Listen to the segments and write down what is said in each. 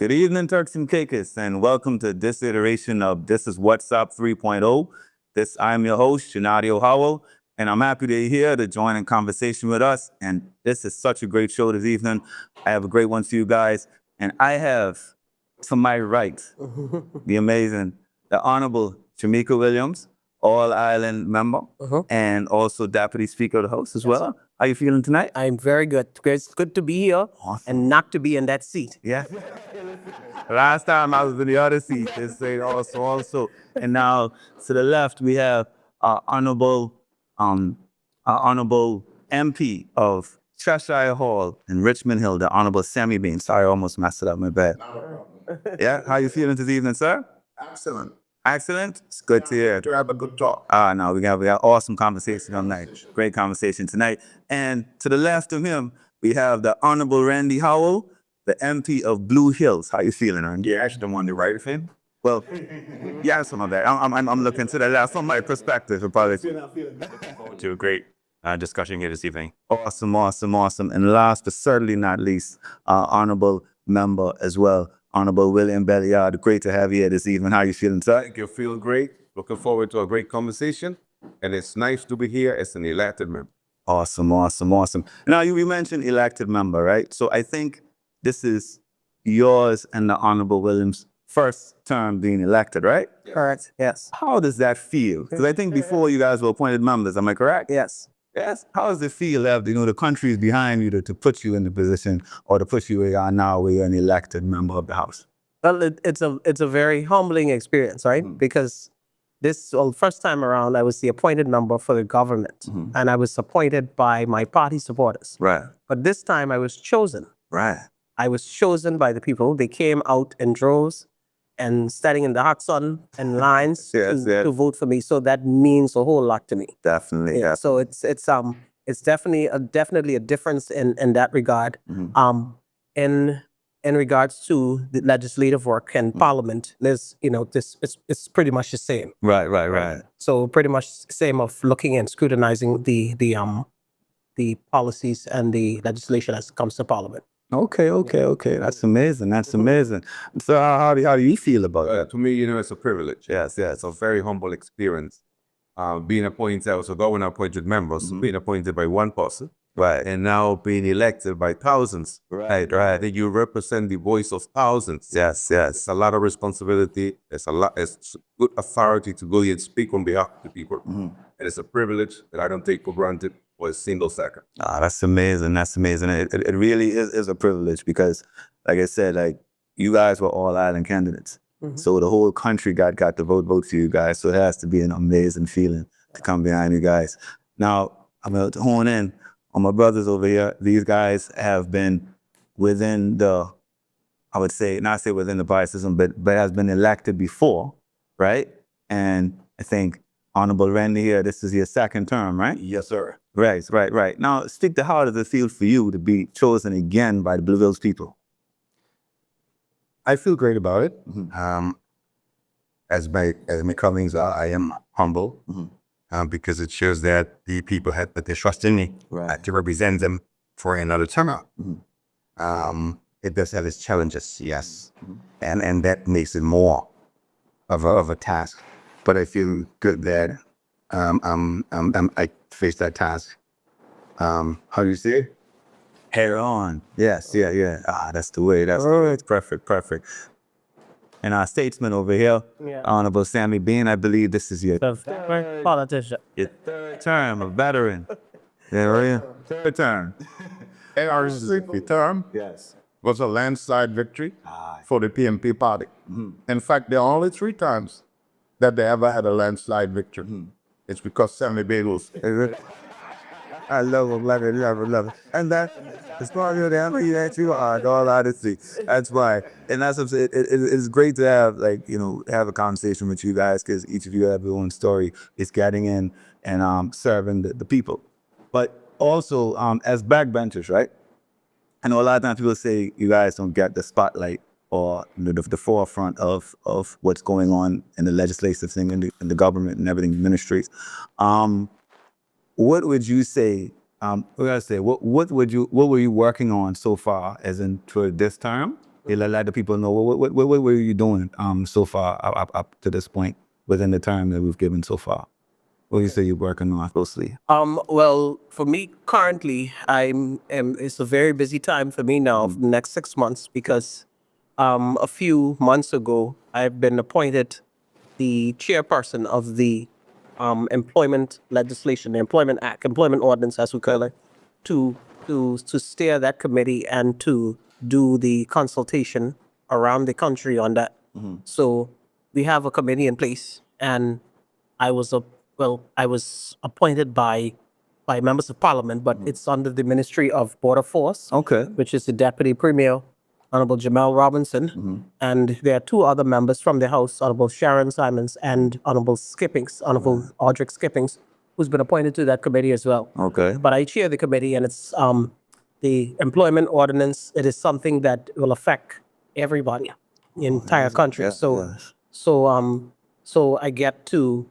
Good evening, Turks and Caicos, and welcome to this iteration of This is WhatsApp 3.0. I'm your host, Shanadio Howell, and I'm happy that you're here to join in conversation with us. And this is such a great show this evening. I have a great one for you guys, and I have to my right the amazing, the Honorable Jamaica Williams, All Island member, and also Deputy Speaker of the House as well. How you feeling tonight? I'm very good. It's good to be here and not to be in that seat. Yeah. Last time I was in the other seat, they say also. And now to the left, we have our honorable MP of Cheshire Hall in Richmond Hill, the Honorable Sammy Bean. Sorry, I almost messed it up, my bad. Yeah, how you feeling this evening, sir? Excellent. Excellent. It's good to hear. To have a good talk. No, we got awesome conversation tonight. Great conversation tonight. And to the left of him, we have the Honorable Randy Howell, the MP of Blue Hills. How you feeling, Randy? Yeah, actually, the one to right of him. Well, yeah, some of that. I'm looking to the left from my perspective. Probably. To a great discussion here this evening. Awesome. And last but certainly not least, Honorable Member as well, Honorable William Belliard. Great to have you here this evening. How you feeling, sir? I think you feel great. Looking forward to a great conversation. And it's nice to be here as an elected member. Awesome. Now, you mentioned elected member, right? So I think this is yours and the Honorable Williams' first term being elected, right? Correct. Yes. How does that feel? Because I think before you guys were appointed members, am I correct? Yes. Yes. How does it feel to have, the country is behind you to put you in the position or to put you where you are now, where you're an elected member of the House? Well, it's a very humbling experience, right? Because first time around, I was the appointed member for the government, and I was appointed by my party supporters. Right. But this time, I was chosen. Right. I was chosen by the people. They came out in droves and standing in the hot sun and lines to vote for me. So that means a whole lot to me. Definitely. Yeah. So it's definitely a difference in that regard. In regards to the legislative work and Parliament, there's it's pretty much the same. Right. So pretty much same of looking and scrutinizing the policies and the legislation as it comes to Parliament. Okay. That's amazing. So how do you feel about it? To me, it's a privilege. Yes. It's a very humble experience. Being appointed, also governor appointed members, being appointed by one person. Right. And now being elected by thousands. Right. That you represent the voice of thousands. Yes. It's a lot of responsibility. It's good authority to go and speak on behalf of the people. And it's a privilege that I don't take for granted for a single second. That's amazing. It really is a privilege because, like I said, you guys were all island candidates. So the whole country got to vote for you guys. So it has to be an amazing feeling to come behind you guys. Now, I'm going to hone in on my brothers over here. These guys have been within the, I would say, not say within the party system, but has been elected before, right? And I think Honorable Randy here, this is your second term, right? Yes, sir. Right. Now, speak to how does it feel for you to be chosen again by the Blue Hills people? I feel great about it. As my colleagues are, I am humble because it shows that the people had put their trust in me to represent them for another term out. It does have its challenges, yes, and that makes it more of a task. But I feel good that I faced that task. How do you say it? Head on. Yes, yeah. That's the way. That's perfect. And our statesman over here, Honorable Sammy Bean, I believe this is your Politician. your third term, a veteran. Yeah, third term. Our second term was a landslide victory for the PMP party. In fact, there are only 3 times that they ever had a landslide victory. It's because Sammy Bagels. I love it. And that is part of the MP that you are, all out of see. That's why. And that's what I'm saying. It's great to have, have a conversation with you guys because each of you have your own story. It's getting in and serving the people. But also, as backbenchers, right? I know a lot of times people say you guys don't get the spotlight or the forefront of what's going on in the legislative thing, in the government and everything, ministries. What would you say? What were you working on so far, as in for this term? let the people know what were you doing so far up to this point within the time that we've given so far. What do you say you're working on closely? Well, for me currently, it's a very busy time for me now for the next 6 months because a few months ago I've been appointed the chairperson of the employment legislation, the Employment Act, Employment Ordinance, as we call it, to steer that committee and to do the consultation around the country on that. So we have a committee in place, and I was I was appointed by members of parliament, but it's under the Ministry of Border Force, Okay. which is the Deputy Premier, Honorable Jamal Robinson, and there are two other members from the House, Honorable Sharon Simons and Honorable Audric Skippings, who's been appointed to that committee as well. Okay. But I chair the committee, and it's the employment ordinance. It is something that will affect everybody in the entire country. So I get to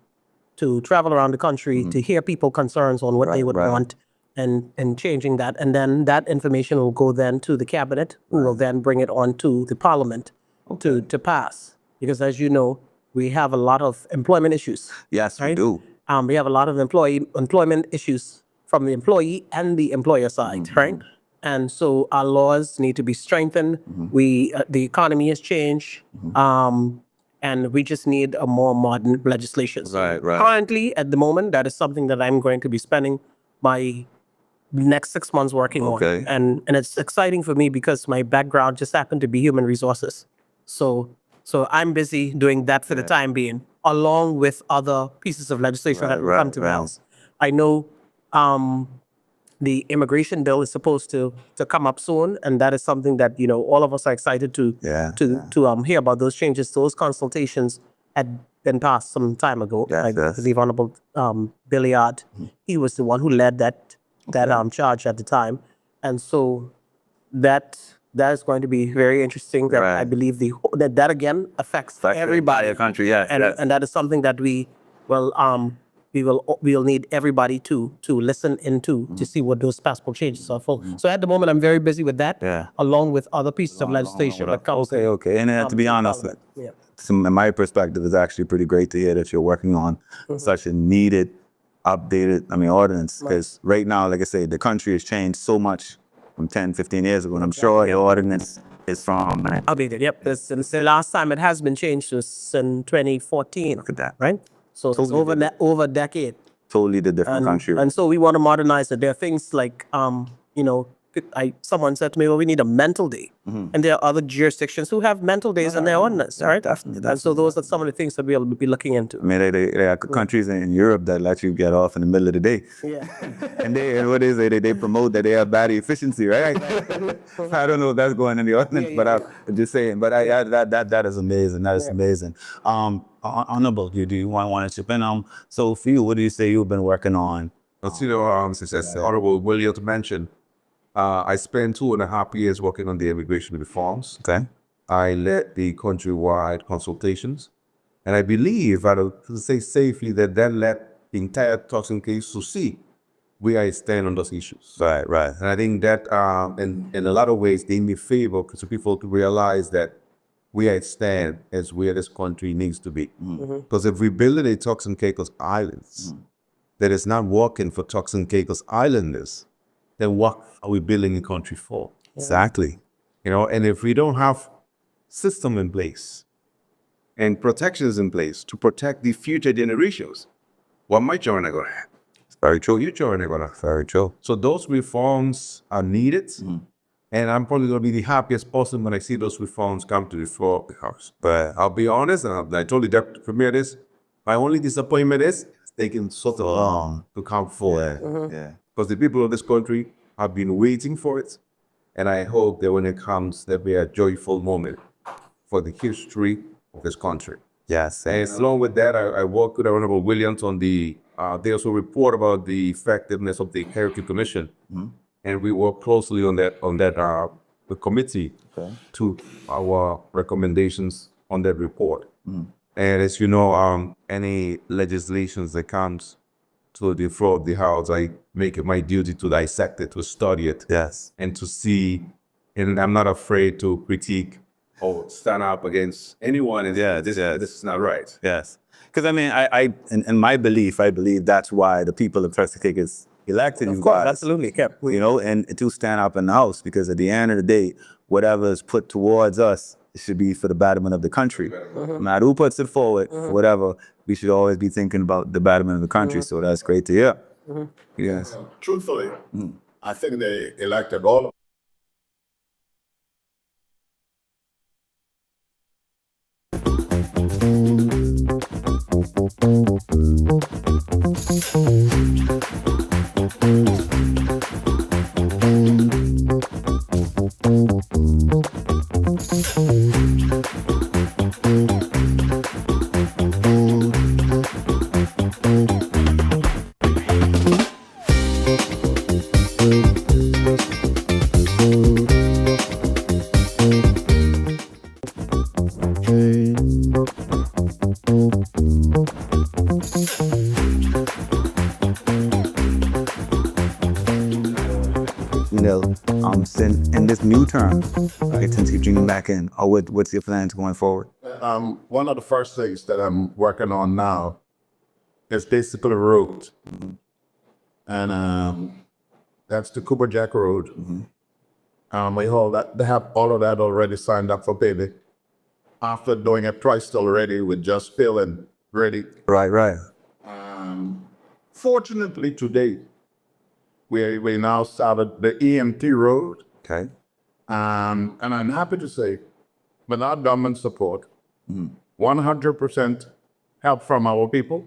travel around the country to hear people concerns on what they would want and changing that. And then that information will go then to the cabinet, who will then bring it on to the parliament to pass. Because as you know, we have a lot of employment issues. Yes, we right? do. We have a lot of employment issues from the employee and the employer side, right? And so our laws need to be strengthened. The economy has changed. And we just need a more modern legislation. So Right. currently, at the moment, that is something that I'm going to be spending my next 6 months working Okay. on. And it's exciting for me because my background just happened to be human resources. So I'm busy doing that for the time being, along with other pieces of legislation that will come to pass. I know the immigration bill is supposed to come up soon, and that is something that all of us are excited to hear about those changes. Those consultations had been passed some time ago. I believe Honorable Billiard, he was the one who led that charge at the time, and so that is going to be very interesting. That I believe that again affects everybody. Country, yeah. And that is something that we will need everybody to listen into to see what those possible changes are for. So at the moment, I'm very busy with that, along with other pieces of legislation that comes. Okay. And to be honest, from my perspective, it's actually pretty great to hear that you're working on such a needed, updated, ordinance. Because right now, like I say, the country has changed so much from 10, 15 years ago, and I'm sure your ordinance is from... Updated, yep. Since the last time it has been changed was in 2014. Look at that. Right? So it's over a decade. Totally the different country. And so we want to modernize it. There are things like, someone said to me, well, we need a mental day. And there are other jurisdictions who have mental days in their ordinance, all right? Definitely. And so those are some of the things that we'll be looking into. There are countries in Europe that let you get off in the middle of the day. Yeah. And they promote that they have battery efficiency, right? I don't know if that's going in the ordinance, but I'm just saying. But that is amazing. That is amazing. Honorable, do you want to chip in? So for you, what do you say you've been working on? As Honorable Williams mentioned, I spent 2.5 years working on the immigration reforms. Okay. I led the countrywide consultations, and I believe, I would say safely, that led the entire Turkson case to see where I stand on those issues. Right. And I think that, in a lot of ways, did me favor because people to realize that where I stand is where this country needs to be. Because if we build a Turks and Caicos Islands that is not working for Turks and Caicos Islanders, then what are we building a country for? Exactly. And if we don't have system in place and protections in place to protect the future generations, what my children are going to have? Very true. Your children are going to have. Very true. So those reforms are needed. And I'm probably going to be the happiest person when I see those reforms come to the floor of the House. But I'll be honest, and I told the Deputy Premier this, my only disappointment is it's taking so long to come forward. Yeah. Because the people of this country have been waiting for it. And I hope that when it comes, there'll be a joyful moment for the history of this country. Yes. And along with that, I worked with Honorable Williams on they also report about the effectiveness of the Heritage Commission. And we work closely on that the committee to our recommendations on that report. And as you know, any legislations that comes to the floor of the House, I make it my duty to dissect it, to study it, Yes. and to see. And I'm not afraid to critique or stand up against anyone and Yeah, this yeah. this is not right. Yes. Because I mean, in my belief, I believe that's why the people of Texas elected you guys. Absolutely. Yeah. You know, and to stand up in the House, because at the end of the day, whatever is put towards us, it should be for the betterment of the country. No matter who puts it forward, whatever, we should always be thinking about the betterment of the country. So that's great to hear. Yes. Truthfully, I think they elected all You know, in this new term, right, since you bring back in, or what's your plans going forward? One of the first things that I'm working on now is basically a road. And that's the Cooper Jack Road. They have all of that already signed up for paving. After doing it twice already with just filling ready. Right. Fortunately today, we now started the EMT road. Okay. And I'm happy to say, without government support, 100% help from our people.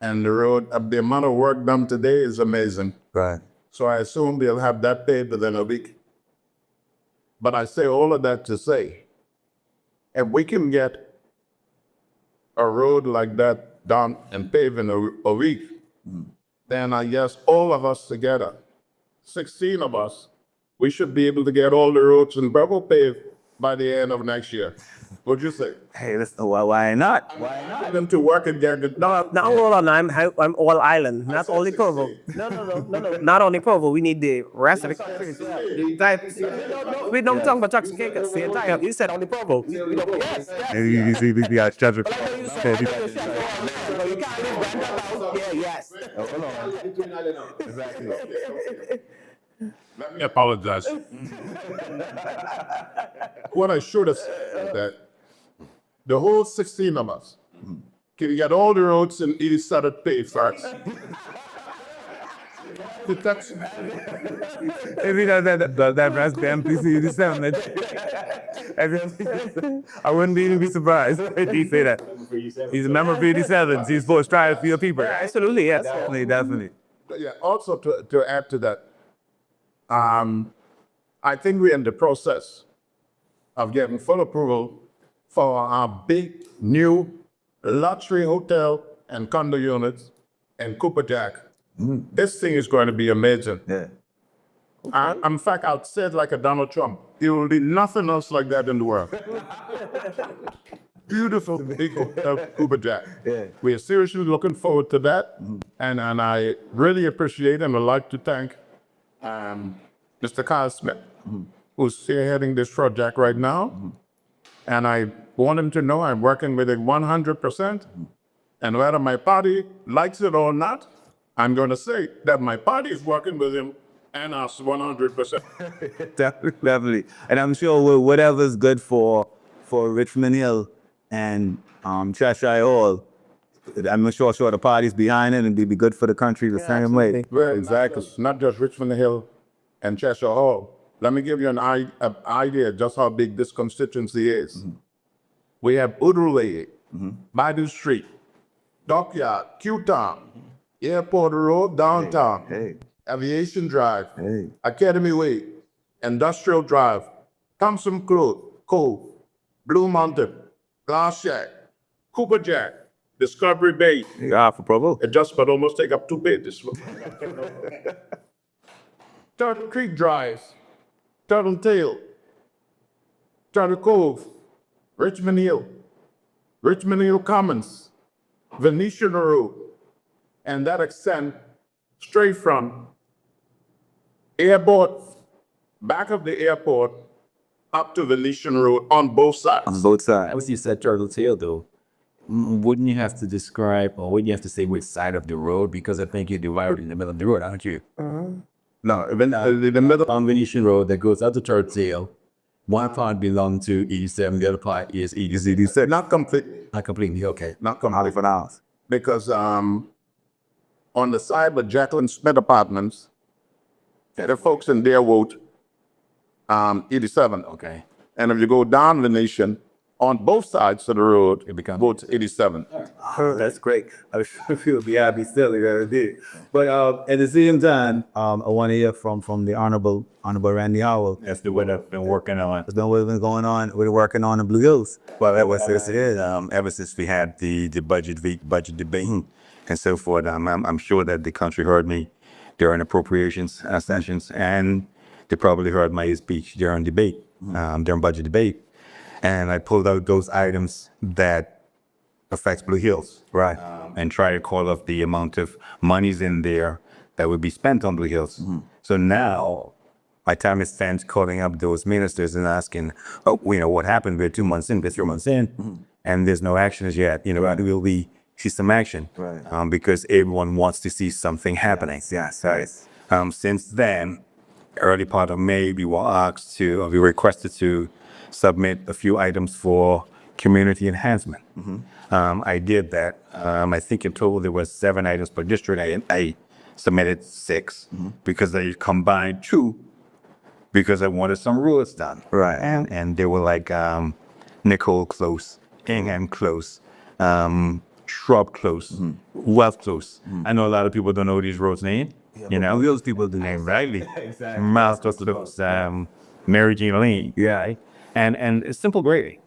And the road, the amount of work done today is amazing. Right. So I assume they'll have that paved within a week. But I say all of that to say, if we can get a road like that done and paved in a week, then I guess all of us together, 16 of us, we should be able to get all the roads in Bravo paved by the end of next year. What'd you say? Hey, listen, why not? Get them to work and get it done. Now hold on, I'm all island, not said only 16. Provo. No, not only Provo. We need the rest of the country. The entire, we don't talk about Turks and Caicos. The entire. You said only Provo. Yes. You see, we got structure. Yes. Let me apologize. What I should have said is that the whole 16 of us can get all the roads in east side of paved first. That's, If he does that rest the MPC 87, I wouldn't even be surprised if he say that. He's a member of 87. He's supposed to strive for your people. Absolutely. Yes. Definitely. yeah, also to add to that, I think we're in the process of getting full approval for our big new luxury hotel and condo units in Cooper Jack. This thing is going to be amazing. Yeah. In fact, I'd say it like a Donald Trump. There will be nothing else like that in the world. Beautiful big hotel, Cooper Jack. Yeah. We are seriously looking forward to that. And I really appreciate and would like to thank Mr. Kyle Smith, who's spearheading this project right now. And I want him to know I'm working with him 100%. And whether my party likes it or not, I'm going to say that my party is working with him and us 100%. Definitely. And I'm sure whatever's good for Richmond Hill and Cheshire Hall, I'm sure the party's behind it and it'd be good for the country the same way. Well, exactly. Not just Richmond Hill and Cheshire Hall. Let me give you an idea just how big this constituency is. We have Udrulay, Baidu Street, Dockyard, Q-Town, Airport Road, downtown, Hey. Aviation Drive, Hey. Academy Way, Industrial Drive, Thompson Cove, Blue Mountain, Glass Shack, Cooper Jack, Discovery Bay. Yeah, for Provo. It just about almost take up 2 pages. Turtle Creek Drive, Turtle Tail, Turtle Cove, Richmond Hill Commons, Venetian Road, and that extend straight from airport, back of the airport, up to Venetian Road on both sides. both sides. As you said Turtle Tail though, wouldn't you have to describe or wouldn't you have to say which side of the road? Because I think you're divided in the middle of the road, aren't you? No, even in the middle. On Venetian Road that goes out to Turtle Tail, one part belongs to 87, the other part is 86. Not completely. Not completely, okay. Not completely. For now. Because on the side of Jacqueline Smith Apartments, the folks in there vote 87. Okay. And if you go down Venetian, on both sides of the road, It becomes- votes 87. That's great. I feel be happy still if I did. But at the same time, I want to hear from the Honorable Randy Howell. That's the what I've been working on. What's been going on? We're working on the Blue Hills. Well, ever since we had the budget debate and so forth, I'm sure that the country heard me during appropriations sessions, and they probably heard my speech during debate, during budget debate, and I pulled out those items that affects Blue Hills, Right. and try to call up the amount of monies in there that would be spent on Blue Hills. So now my time is spent calling up those ministers and asking, what happened? We're 2 months in, we're 3 months in, and there's no actions yet. Will we see some action? Right. Because everyone wants to see something happening. Yes, yes. Since then, early part of May, we we were requested to submit a few items for community enhancement. I did that. I think in total there was 7 items per district. I submitted 6 because I combined 2 because I wanted some roads done. Right. And they were like Nicole Close, Ingham Close, Shrub Close, Wealth Close. I know a lot of people don't know these roads' names. Those people the name rightly. Exactly. Miles Close, Mary Jean Lane. Yeah. And it's simple grading.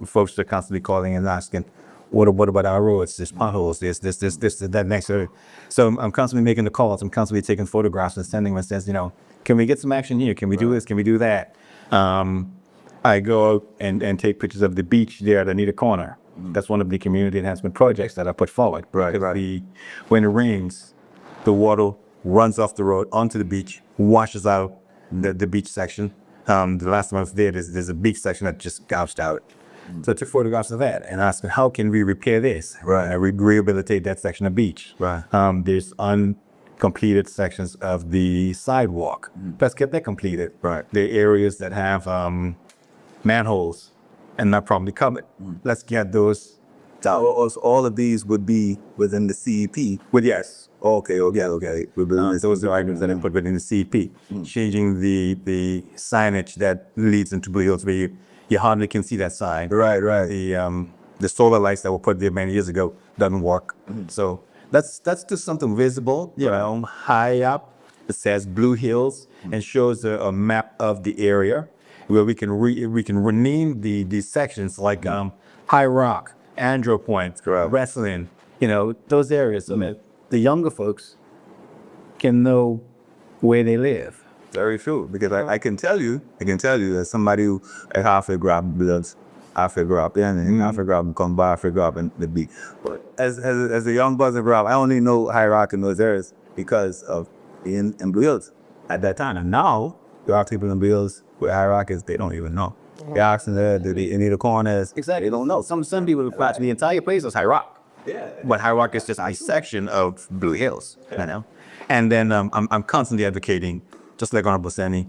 Folks are constantly calling and asking, what about our roads? There's potholes, this, that, next. So I'm constantly making the calls. I'm constantly taking photographs and sending them and says, can we get some action here? Can we do this? Can we do that? I go out and take pictures of the beach there at Anita Corner. That's one of the community enhancement projects that I put forward. Right. When it rains, the water runs off the road onto the beach, washes out the beach section. The last time I was there, there's a beach section that just gouged out. So I took photographs of that and asked, how can we repair this? Right. Rehabilitate that section of beach. Right. There's uncompleted sections of the sidewalk. Let's get that completed. Right. The areas that have manholes and not properly covered. Let's get those. So all of these would be within the CEP. Yes. Okay. Those are items that I put within the CP. Changing the signage that leads into Blue Hills, where you hardly can see that sign. Right. The solar lights that were put there many years ago doesn't work. So that's just something visible, high up. It says Blue Hills and shows a map of the area where we can rename the sections like High Rock, Andrew Point, Wrestling. Those areas. So the younger folks can know where they live. Very true. Because I can tell you that somebody who I halfway grab bloods, halfway grab, and halfway grab come by, halfway grab and the beat. But as a young buzzer grab, I only know High Rock in those areas because of being in Blue Hills at that time. And now there are people in Blue Hills where High Rock is, they don't even know. They ask them there, do they need a corners? Exactly. They don't know. Some people refer to the entire place as High Rock. Yeah. But High Rock is just a section of Blue Hills, And then I'm constantly advocating, just like Honorable Sandy,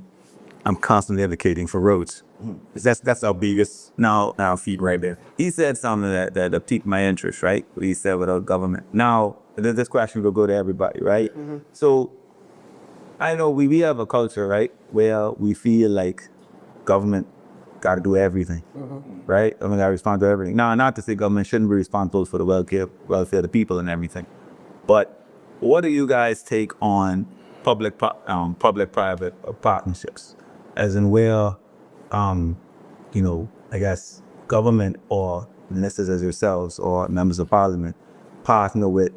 I'm constantly advocating for roads. That's our biggest now feed right there. He said something that piqued my interest, right? He said without government. Now, this question will go to everybody, right? So, I know we have a culture, right, where we feel like government got to do everything, right? I mean, got to respond to everything. Now, not to say government shouldn't be responsible for the welfare of the people and everything, but what do you guys take on public-private partnerships, as in where, I guess government or ministers as yourselves or members of parliament partner with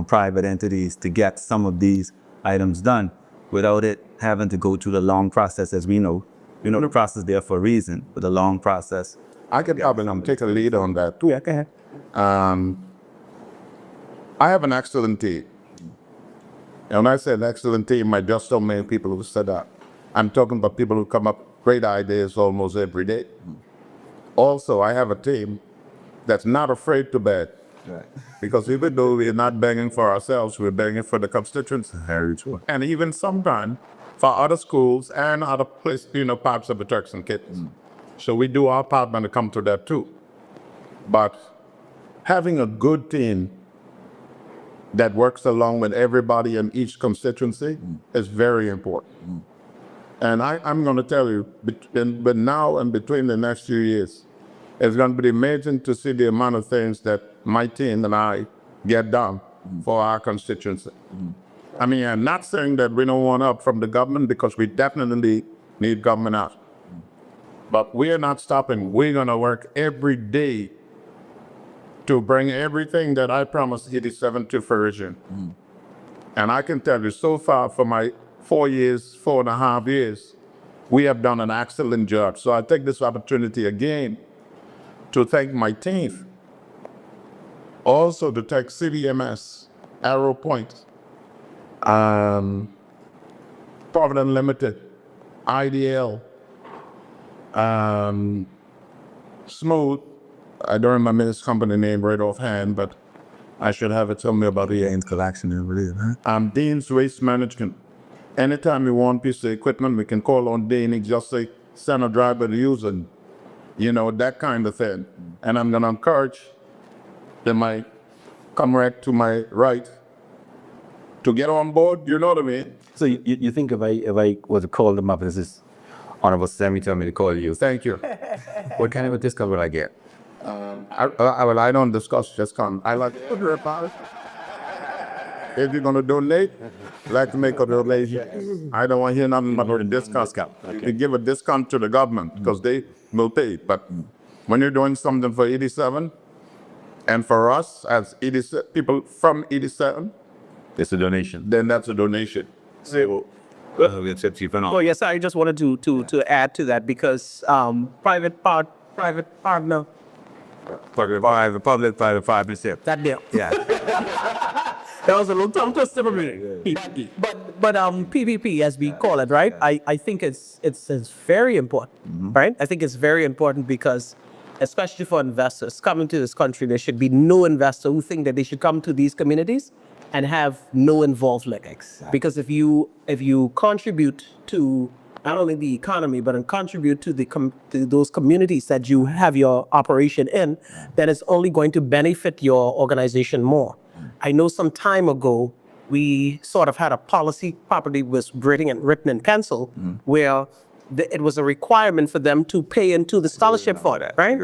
private entities to get some of these items done without it having to go through the long process, as we know. The process there for a reason, but the long process. I can probably take a lead on that. Yeah, go ahead. I have an excellent team. And when I say an excellent team, I just don't mean people who set up. I'm talking about people who come up great ideas almost every day. Also, I have a team that's not afraid to beg. Because even though we're not begging for ourselves, we're begging for the constituents. Very true. And even sometimes for other schools and other places, parts of the Turks and Caicos. So we do our part when it comes to that too. But having a good team that works along with everybody in each constituency is very important. And I'm going to tell you, but now and between the next few years, it's going to be amazing to see the amount of things that my team and I get done for our constituency. I mean, I'm not saying that we don't want help from the government, because we definitely need government help. But we are not stopping. We're going to work every day to bring everything that I promised 87 to fruition. And I can tell you, so far for my 4.5 years, we have done an excellent job. So I take this opportunity again to thank my team. Also to thank CDMS, Arrow Point, Provident Limited, IDL, Smooth. I don't remember this company name right offhand, but I should have it somewhere about the Gains collection and believe, huh? Dean's Waste Management. Anytime you want a piece of equipment, we can call on Dean. He just say, send a driver to use it. That kind of thing. And I'm going to encourage my comrade to my right to get on board, you know what I mean? So you think if I was to call them up, this is Honorable Sammy told me to call you. Thank you. What kind of a discount would I get? I don't discuss discount. I like to put her about it. If you're going to donate, I'd like to make a donation. I don't want to hear nothing about a discount. You give a discount to the government because they will pay. But when you're doing something for 87, and for us as 87, people from 87, It's a donation. then that's a donation. Oh yes, I just wanted to add to that because private partner, Public 5%. that deal. Yeah. That was a little tongue twister for me. But PPP, as we call it, right? I think it's very important, right? I think it's very important because, especially for investors coming to this country, there should be no investor who think that they should come to these communities and have no involvement. Because if you contribute to not only the economy, but contribute to to those communities that you have your operation in, then it's only going to benefit your organization more. I know some time ago, we sort of had a policy, probably was written in pencil, where it was a requirement for them to pay into the scholarship fund, right?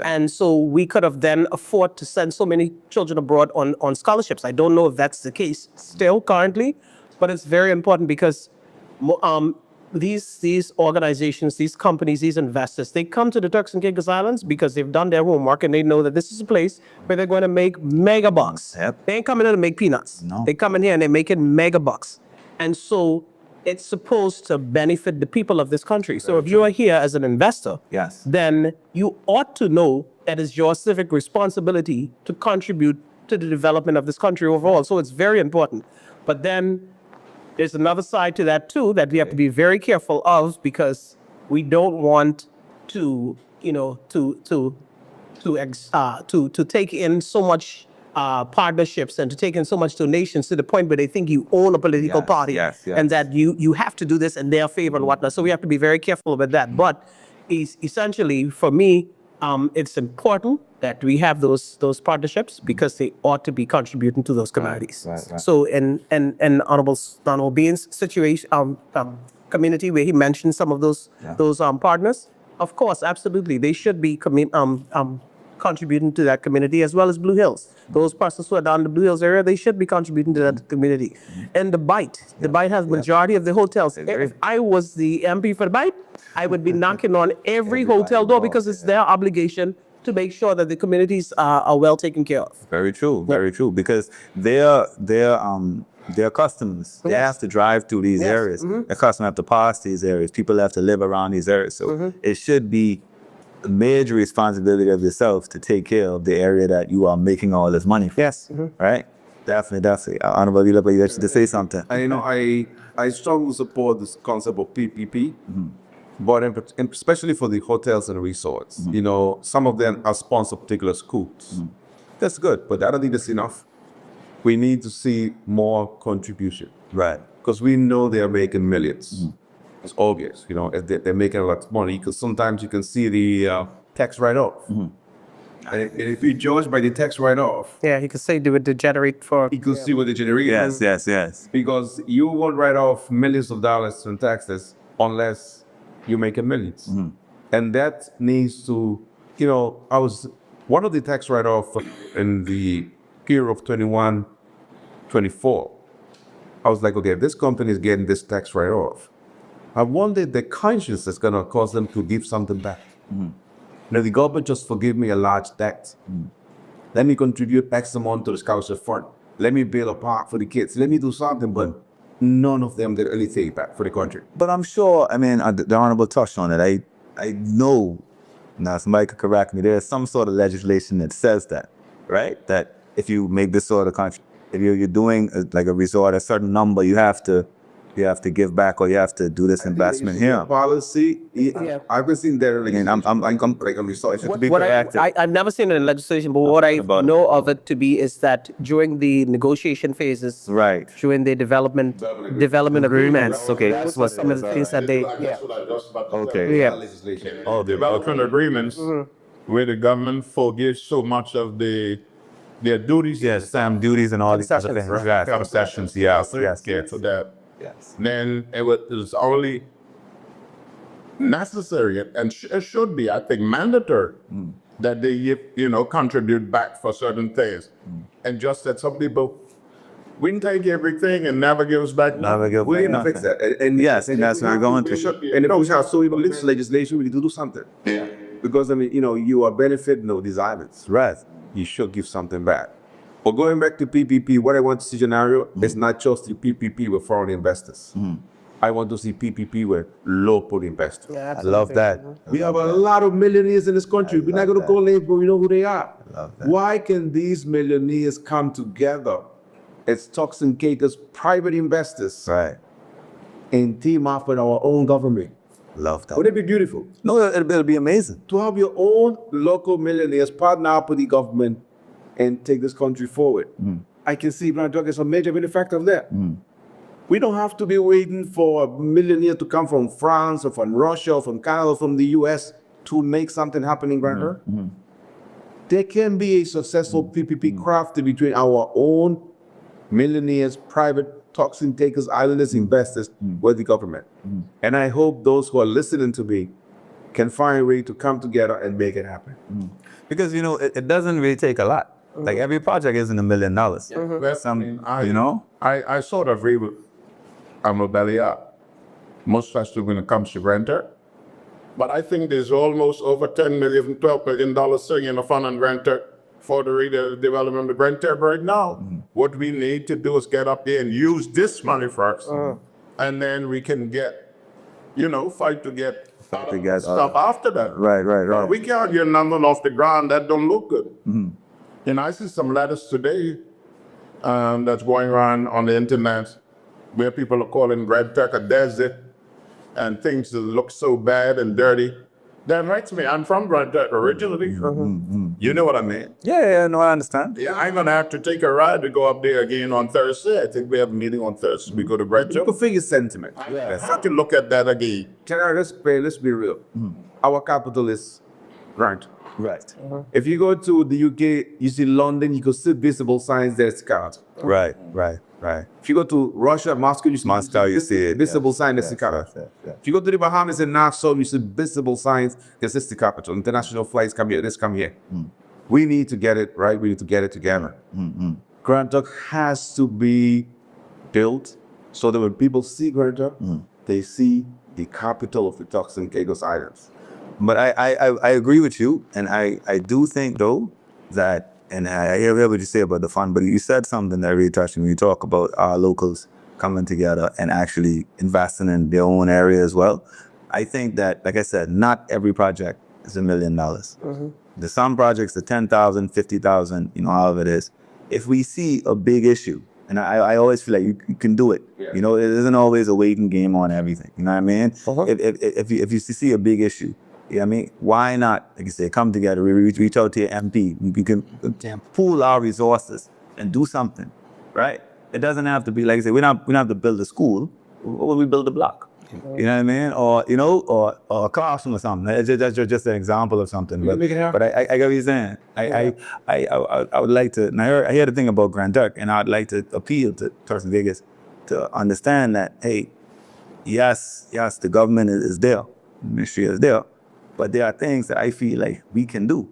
And so we could have then afford to send so many children abroad on scholarships. I don't know if that's the case still currently, but it's very important because these organizations, these companies, these investors, they come to the Turks and Caicos Islands because they've done their homework and they know that this is a place where they're going to make mega bucks. They ain't coming in to make peanuts. No. They come in here and they're making mega bucks. And so it's supposed to benefit the people of this country. So if you are here as an investor, Yes. then you ought to know that it's your civic responsibility to contribute to the development of this country overall. So it's very important. But then there's another side to that too that we have to be very careful of, because we don't want to, to take in so much partnerships and to take in so much donations to the point where they think you own a political party and that you have to do this in their favor and whatnot. So we have to be very careful with that. But essentially, for me, it's important that we have those partnerships because they ought to be contributing to those communities. Right. So in Honorable Bean's situation, community where he mentioned some of those partners, of course, absolutely, they should be contributing to that community, as well as Blue Hills. Those persons who are down in the Blue Hills area, they should be contributing to that community. And the Bight has majority of the hotels. If I was the MP for the Bight, I would be knocking on every hotel door because it's their obligation to make sure that the communities are well taken care of. Very true. Very true. Because they're customers. They have to drive through these areas. Their customers have to pass these areas. People have to live around these areas. So it should be a major responsibility of yourself to take care of the area that you are making all this money from. Yes. Right? Definitely. Honorable, you look like you actually to say something. I strongly support this concept of PPP But especially for the hotels and resorts, you know, some of them are sponsor particular schools. That's good, but I don't think that's enough. We need to see more contribution. Right. Because we know they're making millions. It's obvious, you know, they're making a lot of money because sometimes you can see the tax write-off. And if you judge by the tax write-off, Yeah, you could say they would degenerate for. you can see what they generate. Yes. Because you won't write off millions of dollars in taxes unless you make a millions. And that needs to, you know, one of the tax write-off in the year of 21, 24. I was like, okay, if this company is getting this tax write-off, I wonder if the conscience is going to cause them to give something back. Now, the government just forgive me a large tax. Let me contribute X amount to the scholarship fund. Let me build a park for the kids. Let me do something, but none of them did anything back for the country. But I'm sure, I mean, the Honorable touched on it. I know, now somebody could correct me, there's some sort of legislation that says that, right? That if you make this sort of country, if you're doing like a resort, a certain number, you have to give back or you have to do this investment here. Policy, I've been seeing that. Again, I'm like a resort. It should be What corrected. I've never seen it in legislation, but what I know of it to be is that during the negotiation phases, Right. during the development agreements, Okay, that was some of the things that they, That's what I just about to Okay. say. yeah. Legislation. Oh, development agreements where the government forgives so much of their duties. Yes, stamp duties and all these other things. Right. Concessions, yes. So that Yes. then it was only necessary and it should be, I think, mandatory that they contribute back for certain things. And just that some people we can take everything and never give us back. Never give We need to nothing. fix that. And Yes, and that's where we're going to. And if we have so even this legislation, we need to do something. Yeah. Because I mean, you know, you are benefiting of these islands. Right. You should give something back. But going back to PPP, what I want to see scenario is not just the PPP with foreign investors. I want to see PPP with local investors. I love that. We have a lot of millionaires in this country. We're not going to call names, but we know who they are. love that. Why can these millionaires come together as Turks and Caicos private investors Right. and team up with our own government? Love that. Wouldn't it be beautiful? No, it'll be amazing. To have your own local millionaires partner up with the government and take this country forward. I can see Brian Drug is a major benefactor of that. We don't have to be waiting for a millionaire to come from France or from Russia or from Canada or from the US to make something happen in Grand Earth. There can be a successful PPP crafted between our own millionaires, private Turks and Caicos Islanders investors with the government. And I hope those who are listening to me can find a way to come together and make it happen. Because, you know, it doesn't really take a lot. Like every project isn't $1 million. Well, Some, I you know? I sort of agree with Belia, most especially when it comes to renter. But I think there's almost over $10 million, $12 million sitting in the fund on renter for the redevelopment of renter right now. What we need to do is get up there and use this money first. And then we can get, fight to get to get, stuff after that. Right. We can't get nothing off the ground that don't look good. I see some letters today that's going around on the internet where people are calling Red Tech a desert and things that look so bad and dirty. That writes me. I'm from Red Tech originally. You know what I mean? Yeah, no, I understand. Yeah, I'm gonna have to take a ride to go up there again on Thursday. I think we have a meeting on Thursday. We go to Red You Tech. can feel your sentiment. I have to look at that again. Let's be real. Our capital is Grant. Right. If you go to the UK, you see London, you can see visible signs there's Chicago. Right. If you go to Russia, Moscow, you see Moscow, you see it. visible Yes. sign that's Yes, Chicago. yes. If you go to the Bahamas and Nassau, you see visible signs this is the capital. International flights come here, this come here. We need to get it right. We need to get it together. Grand Turk has to be built so that when people see Grand Turk, they see the capital of the Turks and Caicos Islands. But I agree with you, and I do think though that, and I hear what you say about the fund, but you said something that really touched me when you talk about our locals coming together and actually investing in their own area as well. I think that, like I said, not every project is $1 million. There's some projects are 10,000, 50,000, however it is. If we see a big issue And I always feel like you can do it. You know, it isn't always a waiting game on everything. You know what I mean? If you see a big issue, you know what I mean? Why not, like you say, come together, reach out to your MP. We can pool our resources and do something, right? It doesn't have to be, like I say, we don't have to build a school. We build a block. You know what I mean? Or, you know, or a classroom or something. That's just an example of something. But I get what you're saying. I would like to, and I hear the thing about Grand Turk, and I'd like to appeal to Turks and Caicos to understand that, hey, yes, the government is there, the ministry is there, but there are things that I feel like we can do,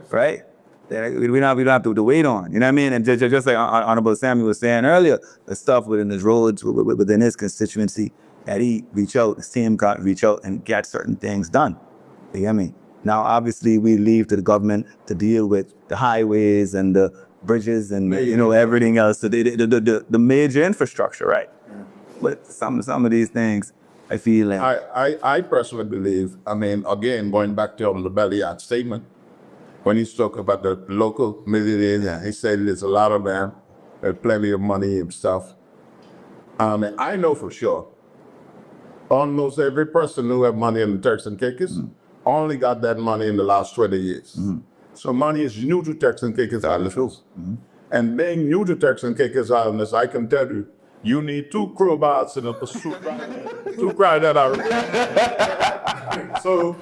right? That we don't have to wait on. You know what I mean? And just like Honorable Samuel was saying earlier, the stuff within his roads, within his constituency, that he reach out, his team got reach out and get certain things done. You get me? Now, obviously, we leave to the government to deal with the highways and the bridges and you know everything else, the major infrastructure, right? But some of these things, I feel like I personally believe, I mean, again, going back to the Belliard statement, when he spoke about the local millionaires, he said there's a lot of them, there's plenty of money and stuff. And I know for sure, almost every person who have money in the Turks and Caicos only got that money in the last 20 years. So money is new to Turks and Caicos Islanders. And being new to Turks and Caicos Islanders, I can tell you, you need 2 crowbars in a pursuit to cry that out. So,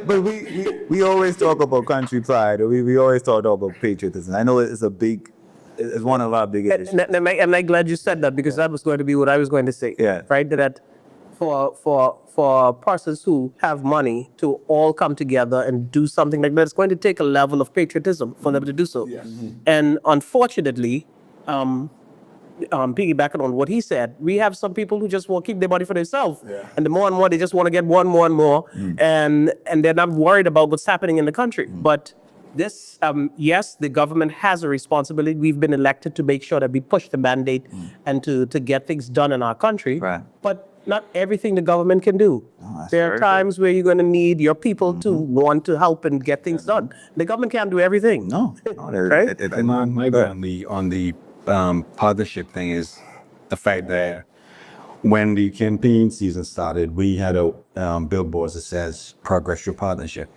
but we always talk about country pride, or we always talk about patriotism. I know it's one of our biggest issues. And I'm glad you said that, because that was going to be what I was going to say. Yeah. Right? That for persons who have money to all come together and do something like that, it's going to take a level of patriotism for them to do so. And unfortunately, piggybacking on what he said, we have some people who just want to keep their money for themselves. And the more and more, they just want to get more and more. And they're not worried about what's happening in the country. But this, yes, the government has a responsibility. We've been elected to make sure that we push the mandate and to get things done in our country. Right. But not everything the government can do. There are times where you're going to need your people to want to help and get things done. The government can't do everything. No, Right? My on the partnership thing is the fact that when the campaign season started, we had a billboard that says "Progress Your Partnership."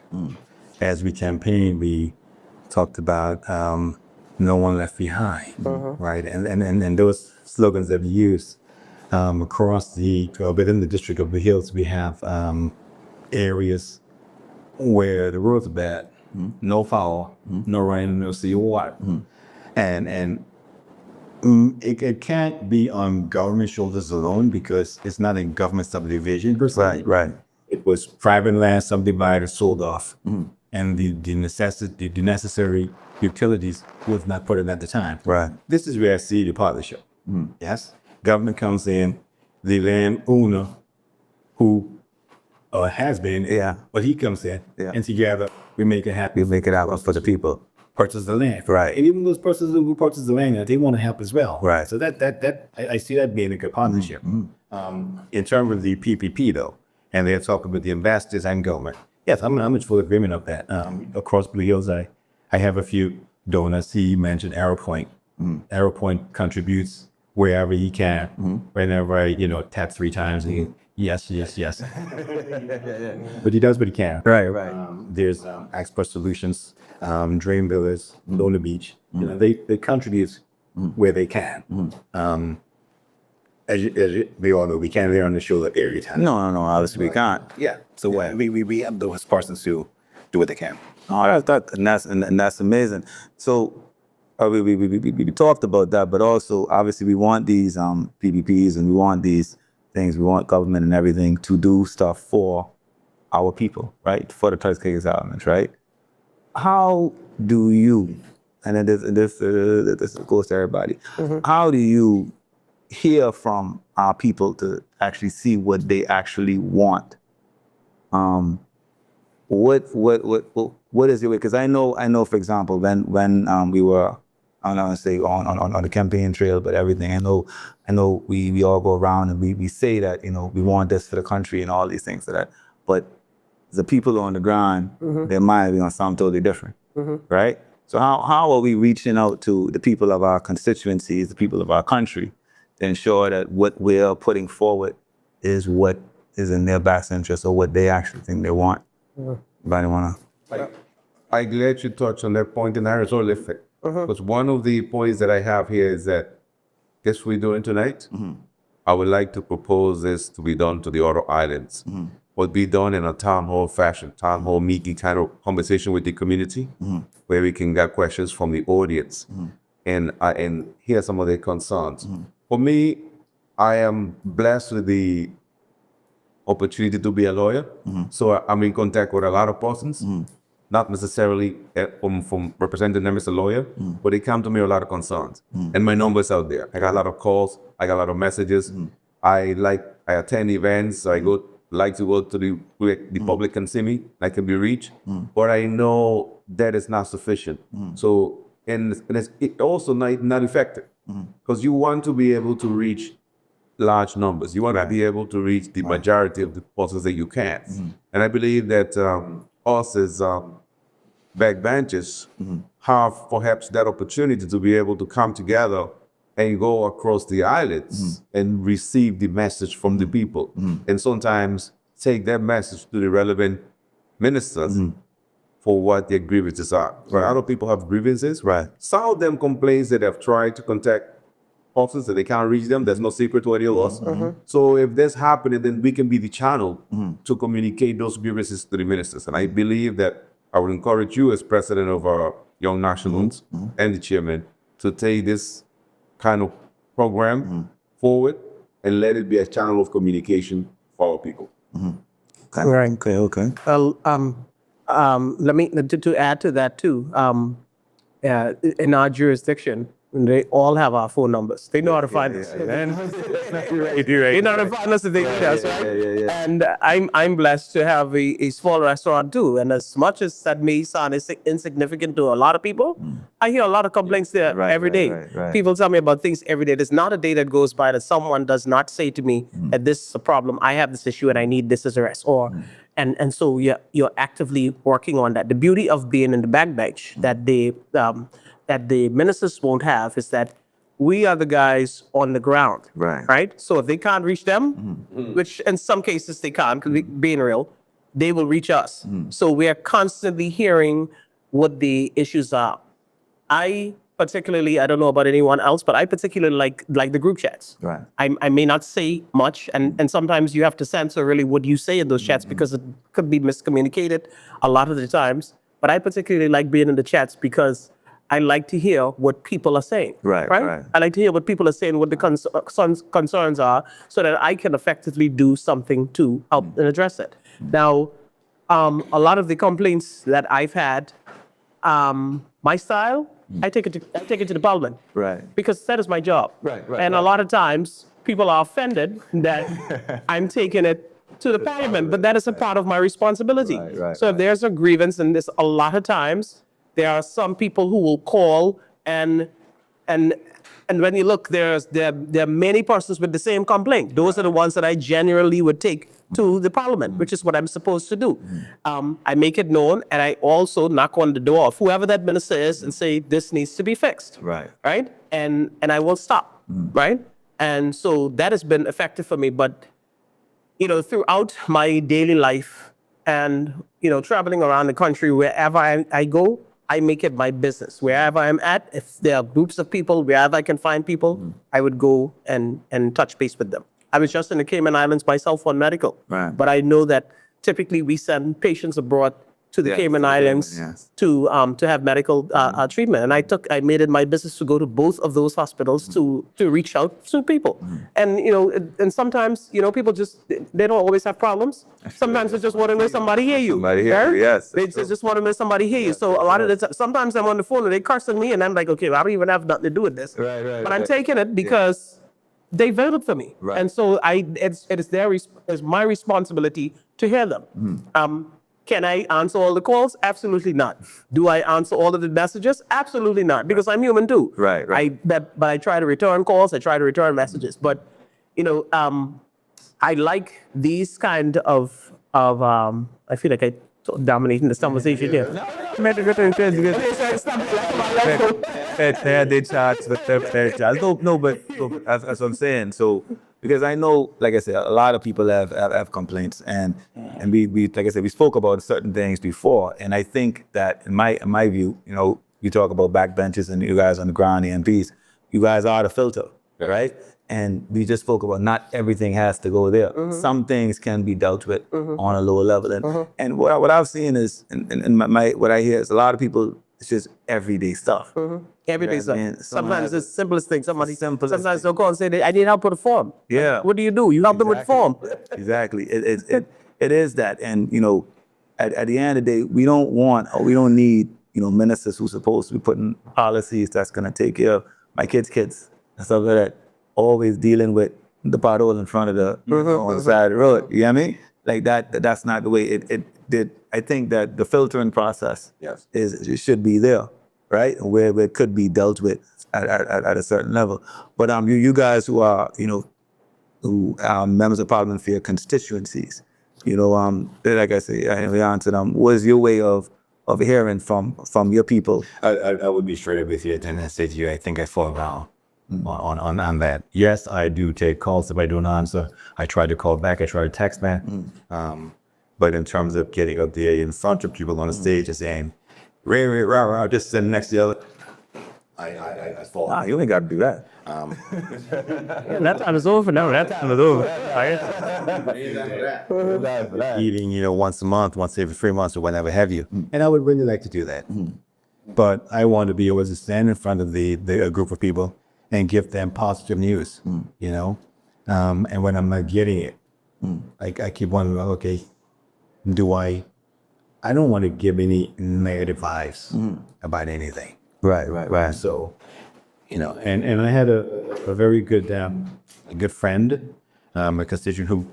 As we campaigned, we talked about no one left behind, right? And those slogans that we used across within the District of the Hills, we have areas where the roads are bad, no power, no rain, no sea or water, and it can't be on government shoulders alone, because it's not a government subdivision per se. right. It was private land subdivided, sold off, and the necessary utilities was not put in at the time. Right. This is where I see the partnership. Yes, government comes in, the landowner who has been, but he comes in, and together we make it happen. We make it happen for the people. Purchase the land, Right. And even those persons who purchase the land, they want to help as well, Right. So I see that being a good partnership. In terms of the PPP though, and they're talking with the investors and government. Yes, I'm in full agreement of that. Across Blue Hills, I have a few donors. He mentioned Arrow Point. Arrow Point contributes wherever he can. Whenever I, tap 3 times, yes. But he does what he can. Right. There's Expert Solutions, Dream Villas, Lona Beach. They contribute where they can. As we all know, we can't be on the shoulder every time. No, obviously we can't. Yeah. So we have those persons who do what they can. Oh, that's amazing. So we talked about that, but also obviously we want these PPPs, and we want these things. We want government and everything to do stuff for our people, right? For the Turks and Caicos Islands, right? How do you, and then this goes to everybody, how do you hear from our people to actually see what they actually want? What is your way? Because I know, for example, when we were, I don't want to say on the campaign trail, but everything, I know we all go around and we say that, we want this for the country and all these things like that. But the people on the ground, their mind be on something totally different, right? So how are we reaching out to the people of our constituencies, the people of our country, to ensure that what we're putting forward is what is in their best interest or what they actually think they want? Anybody want to? I'm glad you touched on that point, and I was horrific. Because one of the points that I have here is that this we're doing tonight, I would like to propose this to be done to the other islands. But be done in a town hall fashion, town hall meeting kind of conversation with the community, where we can get questions from the audience and hear some of their concerns. For me, I am blessed with the opportunity to be a lawyer. So I'm in contact with a lot of persons, not necessarily from representing them as a lawyer, but they come to me with a lot of concerns. And my number's out there. I got a lot of calls, I got a lot of messages. I attend events, I like to go to the public can see me, I can be reached, but I know that is not sufficient. So, and it's also not effective, because you want to be able to reach large numbers. You want to be able to reach the majority of the persons that you can. And I believe that us as backbenchers have perhaps that opportunity to be able to come together and go across the islands and receive the message from the people. And sometimes take that message to the relevant ministers for what their grievances are. Right. Other people have grievances. Right. Some of them complains that they have tried to contact persons and they can't reach them. There's no secret to any of us. So if that's happening, then we can be the channel to communicate those grievances to the ministers. And I believe that I would encourage you as president of our Young Nationals and the chairman to take this kind of program forward and let it be a channel of communication for our people. Right. Okay. Let me to add to that too. In our jurisdiction, they all have our phone numbers. They know how to find us. They know how to find us if they need us, right? And I'm blessed to have a small restaurant too. And as much as that may sound insignificant to a lot of people, I hear a lot of complaints there every day. People tell me about things every day. There's not a day that goes by that someone does not say to me that this is a problem. I have this issue and I need this addressed. Or and so you're actively working on that. The beauty of being in the backbench that the ministers won't have is that we are the guys on the ground, right? So if they can't reach them, which in some cases they can't, because being real, they will reach us. So we are constantly hearing what the issues are. I don't know about anyone else, but I particularly like the group chats. Right. I may not say much, and sometimes you have to censor really what you say in those chats because it could be miscommunicated a lot of the times. But I particularly like being in the chats because I like to hear what people are saying. Right. I like to hear what people are saying, what the concerns are, so that I can effectively do something to help and address it. Now, a lot of the complaints that I've had, my style, I take it to the parliament. Right. Because that is my job. And a lot of times, people are offended that I'm taking it to the parliament, but that is a part of my responsibility. So if there's a grievance, and there's a lot of times, there are some people who will call and when you look, there are many persons with the same complaint. Those are the ones that I generally would take to the parliament, which is what I'm supposed to do. I make it known, and I also knock on the door of whoever that minister is and say, this needs to be fixed. Right? And I will stop. Right? And so that has been effective for me. But, throughout my daily life and, traveling around the country, wherever I go, I make it my business. Wherever I'm at, if there are groups of people, wherever I can find people, I would go and touch base with them. I was just in the Cayman Islands myself on medical. But I know that typically we send patients abroad to the Cayman Islands to have medical treatment. And I made it my business to go to both of those hospitals to reach out to people. And, and sometimes, people they don't always have problems. Sometimes they just want to let somebody hear you. They just want to let somebody hear you. So a lot of the time, sometimes I'm on the phone and they cursing me and I'm like, okay, well, I don't even have nothing to do with this. But I'm taking it because they voted for me. And so it's my responsibility to hear them. Can I answer all the calls? Absolutely not. Do I answer all of the messages? Absolutely not, because I'm human too. But I try to return calls. I try to return messages. But, I like these kind of I feel like I dominating this conversation here. fair they charge the fair charge. No, but that's what I'm saying. So because I know, like I said, a lot of people have complaints, and we like I said, we spoke about certain things before, and I think that in my view, you know, you talk about backbenches and you guys on the ground, the MPs, you guys are the filter, right? And we just spoke about not everything has to go there. Some things can be dealt with on a lower level. And what I've seen is, and what I hear is a lot of people, it's just everyday stuff. Everyday Yeah, stuff. man. Sometimes it's the simplest thing. Simplest Sometimes they'll call and say, I need help with a form. Yeah. Like, what do? You help them with the form. Exactly. It is that. And, you know, at the end of the day, we don't need, you know, ministers who's supposed to be putting policies that's going to take care of my kids' kids and stuff like that. Always dealing with the pothole in front of the on the side of the road. You know what I mean? Like that's not the way it did. I think that the filtering process it should be there, right? Where it could be dealt with at a certain level. But you guys who are, you know, who are members of parliament for your constituencies, you know, like I say, I answered what's your way of hearing from your people? I would be straight up with you and I say to you, I think I fall down on that. Yes, I do take calls if I don't answer. I try to call back. I try to text back. But in terms of getting up there in front of people on the stage and saying, "Ray, rah, rah," just sitting next to the other, I fall. Nah, you ain't got to do that. That time is over now. That time is over. Eating, you know, once a month, once every 3 months, or whenever have you. And I would really like to do that. But I want to be able to stand in front of a group of people and give them positive news, you know? And when I'm not getting it, like I keep wondering, okay, I don't want to give any negative vibes about anything. Right. So, you know, and I had a very good, a good friend, a constituent who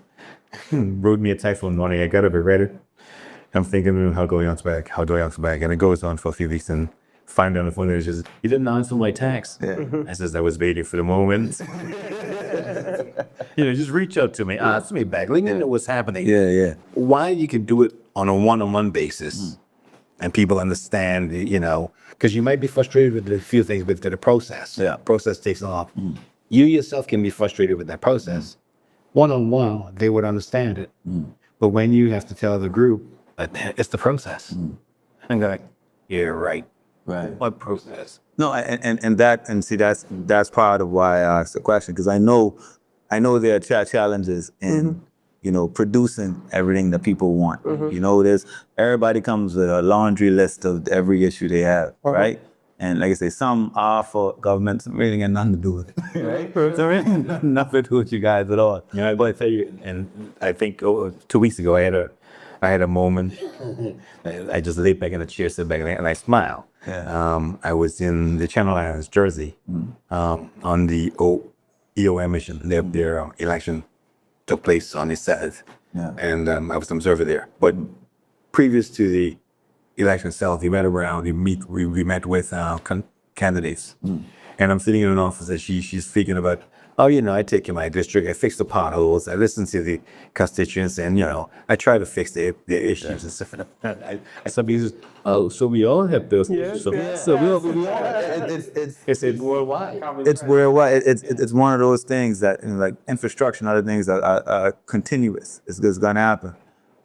wrote me a text one morning. I got up and read it. I'm thinking, how do I answer back? And it goes on for a few weeks and find on the phone, it's just, you didn't answer my text. I says, I was waiting for the moment. You know, just reach out to me, ask me back, let me know what's happening. Yeah. Why you can do it on a one-on-one basis and people understand, you know, because you might be frustrated with a few things with the process. Yeah. Process takes off. You yourself can be frustrated with that process. One-on-one, they would understand it. But when you have to tell the group, it's the process. I'm like, yeah, right. Right. What process? No, and see that's part of why I asked the question, because I know there are challenges in you know, producing everything that people want. You know, everybody comes with a laundry list of every issue they have, right? And like I say, some are for government, some really got nothing to do with it. Right? So really nothing to do with you guys at all. Yeah, but I tell you, and I think 2 weeks ago I had a moment. I just laid back in the chair, sit back, and I smiled. Yeah. I was in the Channel Islands, Jersey, on the EOM mission. Their election took place on the 7th, and I was an observer there. But previous to the election itself, we went around. We met with candidates, and I'm sitting in an office and she's speaking about, oh, you know, I take in my district, I fix the potholes, I listen to the constituents, and, you know, I try to fix their issues and stuff. Somebody says, oh, so we all have those issues. So we all it's worldwide. It's worldwide. It's one of those things that, you know, like infrastructure and other things that are continuous. It's going to happen.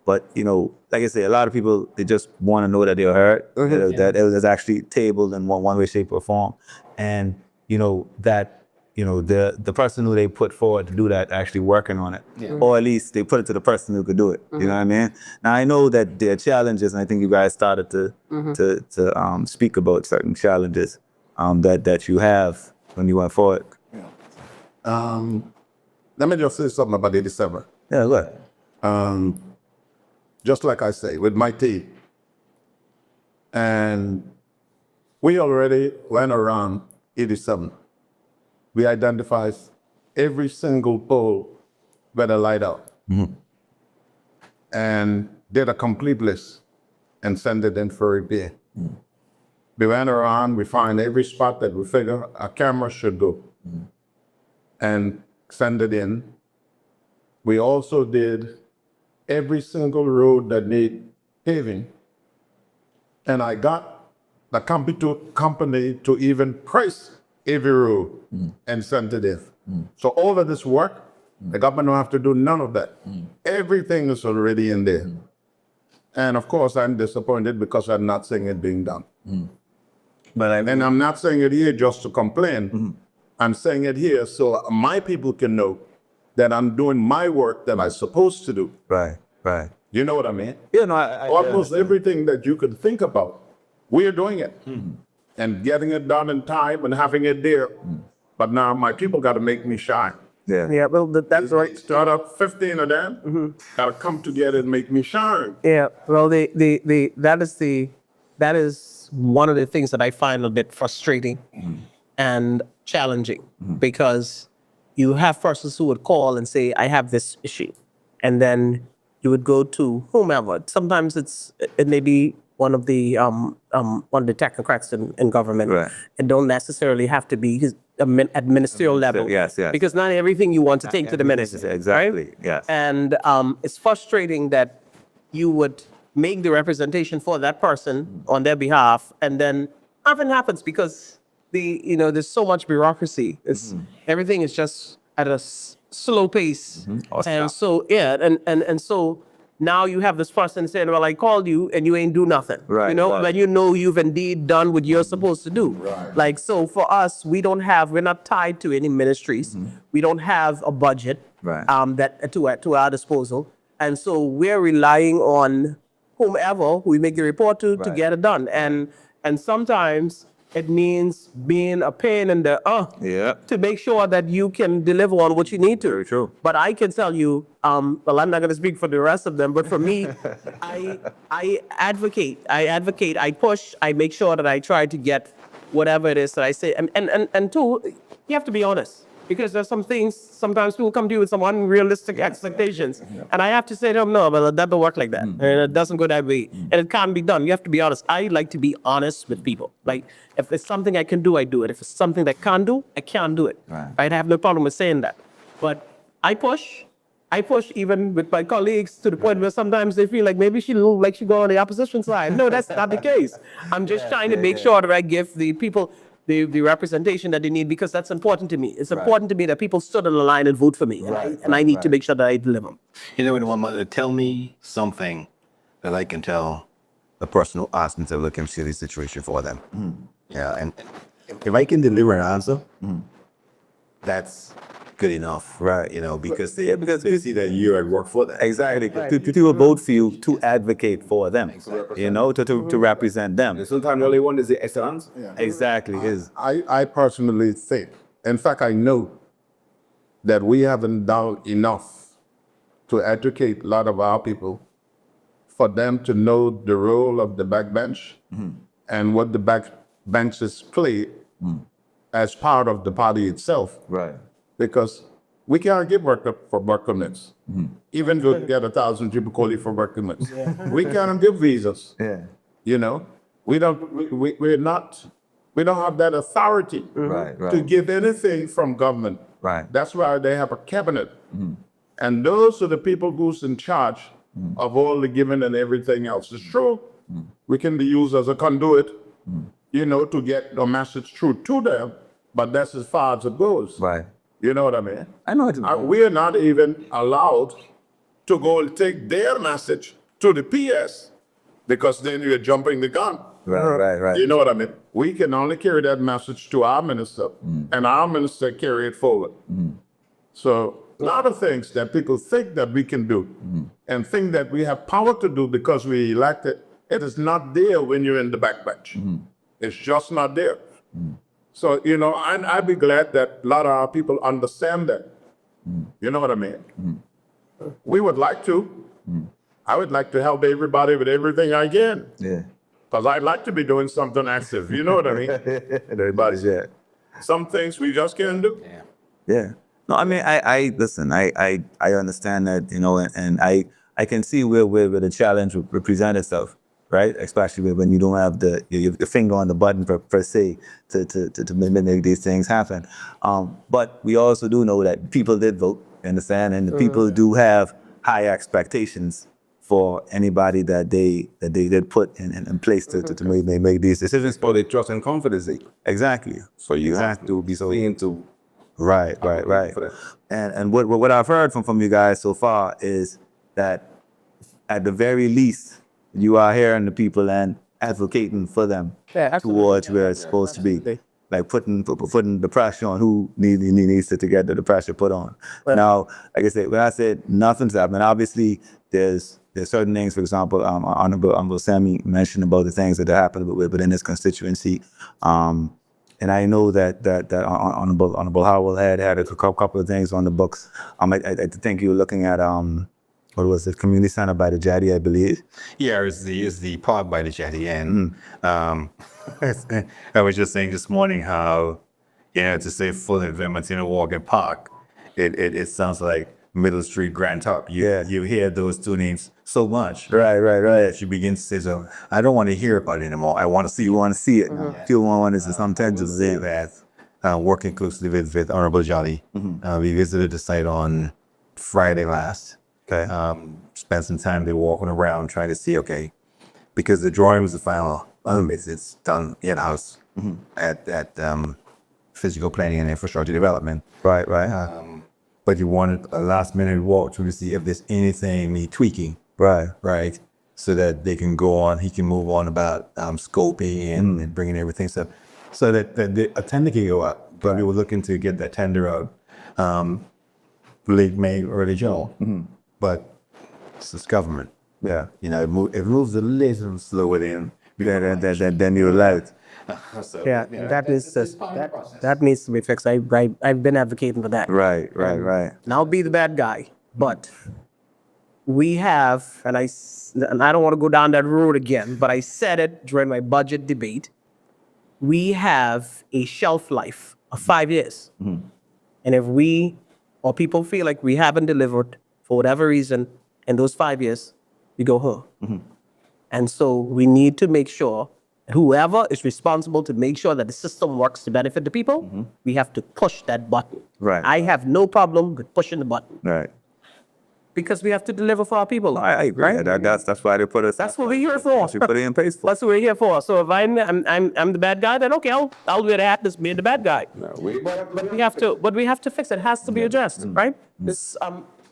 But, you know, like I say, a lot of people, they just want to know that they're heard, that it was actually tabled in one way, shape, or form. And, you know, that, you know, the person who they put forward to do that actually working on it. Or at least they put it to the person who could do it. You know what I mean? Now, I know that there are challenges, and I think you guys started to speak about certain challenges that you have when you went forward. Let me just say something about 87. Yeah, look. Just like I say, with my team. And we already went around 87. We identified every single pole where the light out. And did a complete list and sent it in for repair. We went around, we find every spot that we figure a camera should go. And send it in. We also did every single road that need paving. And I got the company to even press every rule and send it in. So all of this work, the government don't have to do none of that. Everything is already in there. And of course, I'm disappointed because I'm not seeing it being done. And I'm not saying it here just to complain. I'm saying it here so my people can know that I'm doing my work that I'm supposed to do. Right, right. You know what I mean? Yeah, no, I Almost everything that you could think about, we're doing it. And getting it done in time and having it there. But now my people got to make me shine. Yeah. Yeah, well, that's right. Start up 15 of them, got to come together and make me shine. Yeah, well, that is one of the things that I find a bit frustrating and challenging because you have persons who would call and say, "I have this issue," and then you would go to whomever. Sometimes it may be one of the technocrats in government. Right. It don't necessarily have to be at ministerial level. Yes, yes. Because not everything you want to take to the minister. Exactly, Right? yes. And it's frustrating that you would make the representation for that person on their behalf, and then nothing happens because there's so much bureaucracy. It's everything is just at a slow pace, and so and so now you have this person saying, "Well, I called you and you ain't do nothing." Right, right. When you've indeed done what you're supposed to do. Right. Like so, for us, we're not tied to any ministries. We don't have a budget. Right. That to our disposal, and so we're relying on whomever we make the report to Right. get it done. And sometimes it means being a pain in the Yeah. to make sure that you can deliver on what you need to. Very true. But I can tell you, well, I'm not going to speak for the rest of them, but for me, I advocate, I push, I make sure that I try to get whatever it is that I say. And two, you have to be honest. Because there's some things, sometimes people come to you with some unrealistic expectations. And I have to say to them, no, but that don't work like that. And it doesn't go that way. And it can't be done. You have to be honest. I like to be honest with people. Like, if it's something I can do, I do it. If it's something that I can't do, I can't do it. Right. I have no problem with saying that. But I push even with my colleagues to the point where sometimes they feel like maybe she look like she go on the opposition side. No, that's not the case. I'm just trying to make sure that I give the people the representation that they need because that's important to me. It's important to me that people stood on the line and vote for me. And I need to make sure that I deliver. You know, one mother, tell me something that I can tell The person who asked me to look into the situation for them. Yeah, and if I can deliver an answer, that's good enough, right? You know, because they see that you're at work for them. Exactly. To vote for you, to advocate for them, to represent them. Sometimes the only one is the essence. Exactly. Is I personally think, in fact, I know that we haven't done enough to educate a lot of our people for them to know the role of the backbench and what the backbenches play as part of the party itself. right. Because we can't give work up for work permits. Even if you get 1,000 people calling for work permits. We can't give visas. Yeah. You know, we don't have that authority Right. to Right. give anything from government. Right. That's why they have a cabinet. And those are the people who's in charge of all the giving and everything else. It's true. We can be used as a conduit, to get the message through to them, but that's as far as it goes. Right. You know what I mean? I know what you mean. We are not even allowed to go and take their message to the PS because then you're jumping the gun. Right. You know what I mean? We can only carry that message to our minister, and our minister carry it forward. So a lot of things that people think that we can do and think that we have power to do because we elected, it is not there when you're in the backbench. It's just not there. So, and I'd be glad that a lot of our people understand that. You know what I mean? We would like to. I would like to help everybody with everything I can. Yeah. Because I'd like to be doing something active. You know what I mean? Everybody's Some things we just can't do. Yeah. No, I mean, I listen. I understand that, and I can see where the challenge would present itself, right? Especially when you don't have your finger on the button per se to make these things happen. But we also do know that people did vote, understand, and the people do have high expectations for anybody that they did put in place to make these decisions. For the trust and confidence. Exactly. So you have to be seen to Right. And what I've heard from you guys so far is that at the very least, you are hearing the people and advocating for them towards where it's supposed to be. Like putting the pressure on who needs to get the pressure put on. Now, like I said, when I said nothing's happening, obviously there's certain things. For example, Honorable Sammy mentioned about the things that happened within his constituency. And I know that Honorable Howell had a couple of things on the books. I think you were looking at what was it, community center by the jetty, I believe. Yeah, it's the park by the jetty, and I was just saying this morning how, to say full investment in a walking park, it sounds like Middle Street, Grand Top. You hear those two names so much. Right. That you begin to say, so I don't want to hear about it anymore. I want to see. You want to see it. You want to see some tangible say thing. that. Working closely with Honorable Jolly, we visited the site on Friday last. Okay. Spent some time there walking around trying to see, because the drawing was the final. It's done in-house at Physical Planning and Infrastructure Development. Right. But you wanted a last-minute walk to see if there's anything need tweaking. Right. So that they can go on, he can move on about scoping and bringing everything. So that the attendance can go up. But we were looking to get that tender out late May, early June. But it's this government. Yeah. It moves a little slower than Then you're allowed. That needs to be fixed. I've been advocating for that. Right. And I'll be the bad guy, but we have, and I don't want to go down that road again, but I said it during my budget debate. We have a shelf life of 5 years. And if we or people feel like we haven't delivered for whatever reason in those 5 years, we go, And so we need to make sure whoever is responsible to make sure that the system works to benefit the people, we have to push that button. Right. I have no problem with pushing the button Right. because we have to deliver for our people. I agree. Right? That's why they put us. That's what we're here for. That's what we put it in place for. That's what we're here for. So if I'm the bad guy, then okay, I'll wear the hat as being the bad guy. But we have to fix it. It has to be addressed, right? This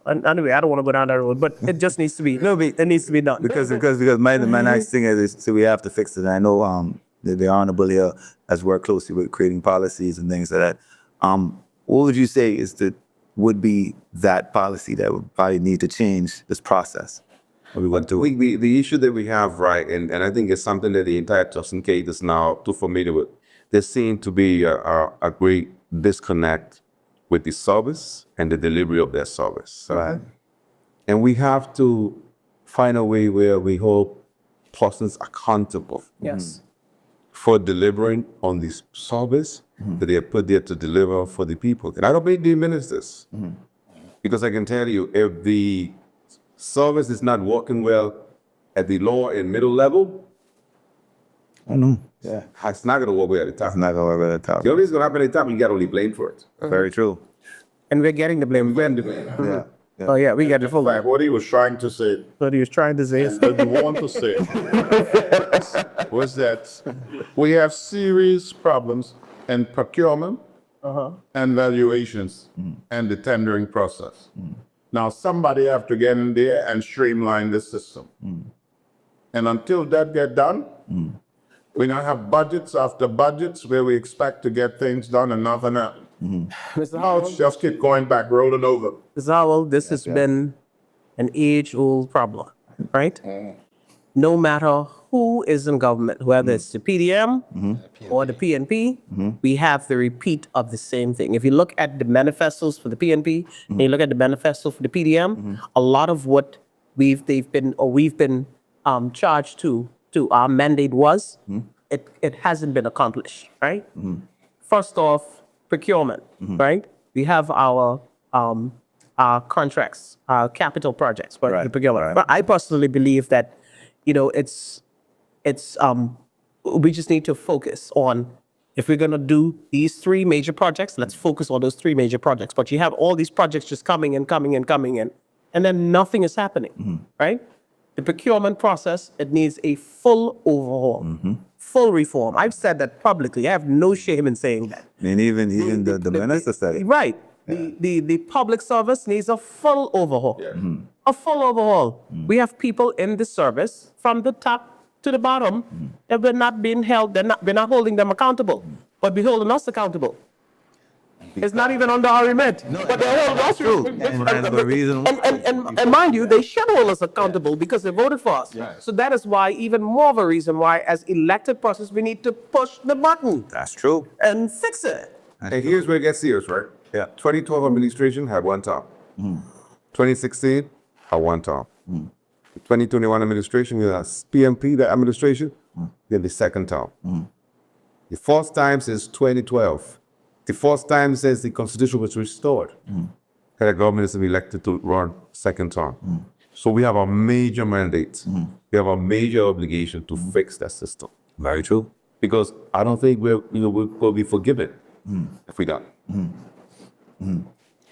anyway, I don't want to go down that road, but it just needs to be. It needs to be done. Because my nice thing is so we have to fix it. And I know the Honorable here has worked closely with creating policies and things like that. What would you say would be that policy that would probably need to change this process? What we want to the issue that we have, right, and I think it's something that the entire Tustin Cade is now too familiar with. There seems to be a great disconnect with the service and the delivery of their service. Right. And we have to find a way where we hold persons accountable Yes. for delivering on this service that they are put there to deliver for the people. And I don't mean diminish this, because I can tell you, if the service is not working well at the lower and middle level, it's not going to work well at the top. It's not going to work at the top. The only thing that's going to happen at the top, you got only blamed for it. Very true. And we're getting the blame. Yeah. Oh yeah, we get the full. Like what he was trying to say, What he was trying to say. what he wanted to say, was that we have serious problems in procurement and valuations and the tendering process. Now, somebody have to get in there and streamline the system. And until that get done, we now have budgets after budgets where we expect to get things done and nothing happens. Now it's just keep going back, rolling over. Mr. Howell, this has been an age-old problem, right? No matter who is in government, whether it's the PDM or the PNP, we have the repeat of the same thing. If you look at the manifestos for the PNP and you look at the manifesto for the PDM, a lot of what we've been charged to our mandate was, it hasn't been accomplished, right? First off, procurement, right? We have our contracts, our capital projects, but the procurement. Right. But I personally believe that, it's we just need to focus on, if we're gonna do these 3 major projects, let's focus on those 3 major projects. But you have all these projects just coming in, and then nothing is happening, right? The procurement process, it needs a full overhaul, full reform. I've said that publicly. I have no shame in saying that. And even the minister said it. Right. The public service needs a full overhaul. A full overhaul. We have people in the service from the top to the bottom that we're not being held, we're not holding them accountable, but be holding us accountable. It's not even under our remit. But they're holding us True. And the reason- and mind you, they should hold us accountable because they voted for us. So that is why, even more of a reason why, as elected persons, we need to push the button That's true. and fix it. And here's where it gets serious, right? Yeah. 2012 administration had one term. 2016 had one term. The 2021 administration, PMP, the administration, then the second term. The first time since 2012. The first time since the constitution was restored. That the government is elected to run second term. So we have a major mandate. We have a major obligation to fix that system. Very true. Because I don't think we'll be forgiven if we don't.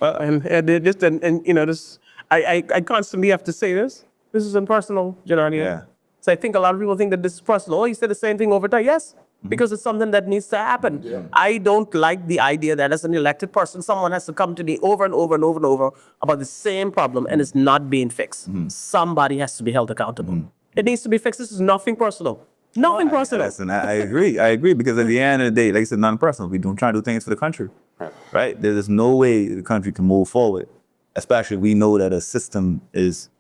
Well, and it just and you know this, I constantly have to say this. This is impersonal, generally. Yeah. So I think a lot of people think that this is personal. Oh, he said the same thing over time. Yes, because it's something that needs to happen. I don't like the idea that as an elected person, someone has to come to me over and over and over and over about the same problem and it's not being fixed. Somebody has to be held accountable. It needs to be fixed. This is nothing personal. Nothing personal. Listen, I agree. I agree because at the end of the day, like I said, non-personal. We don't try to do things for the country, right? There's no way the country can move forward, especially we know that a system is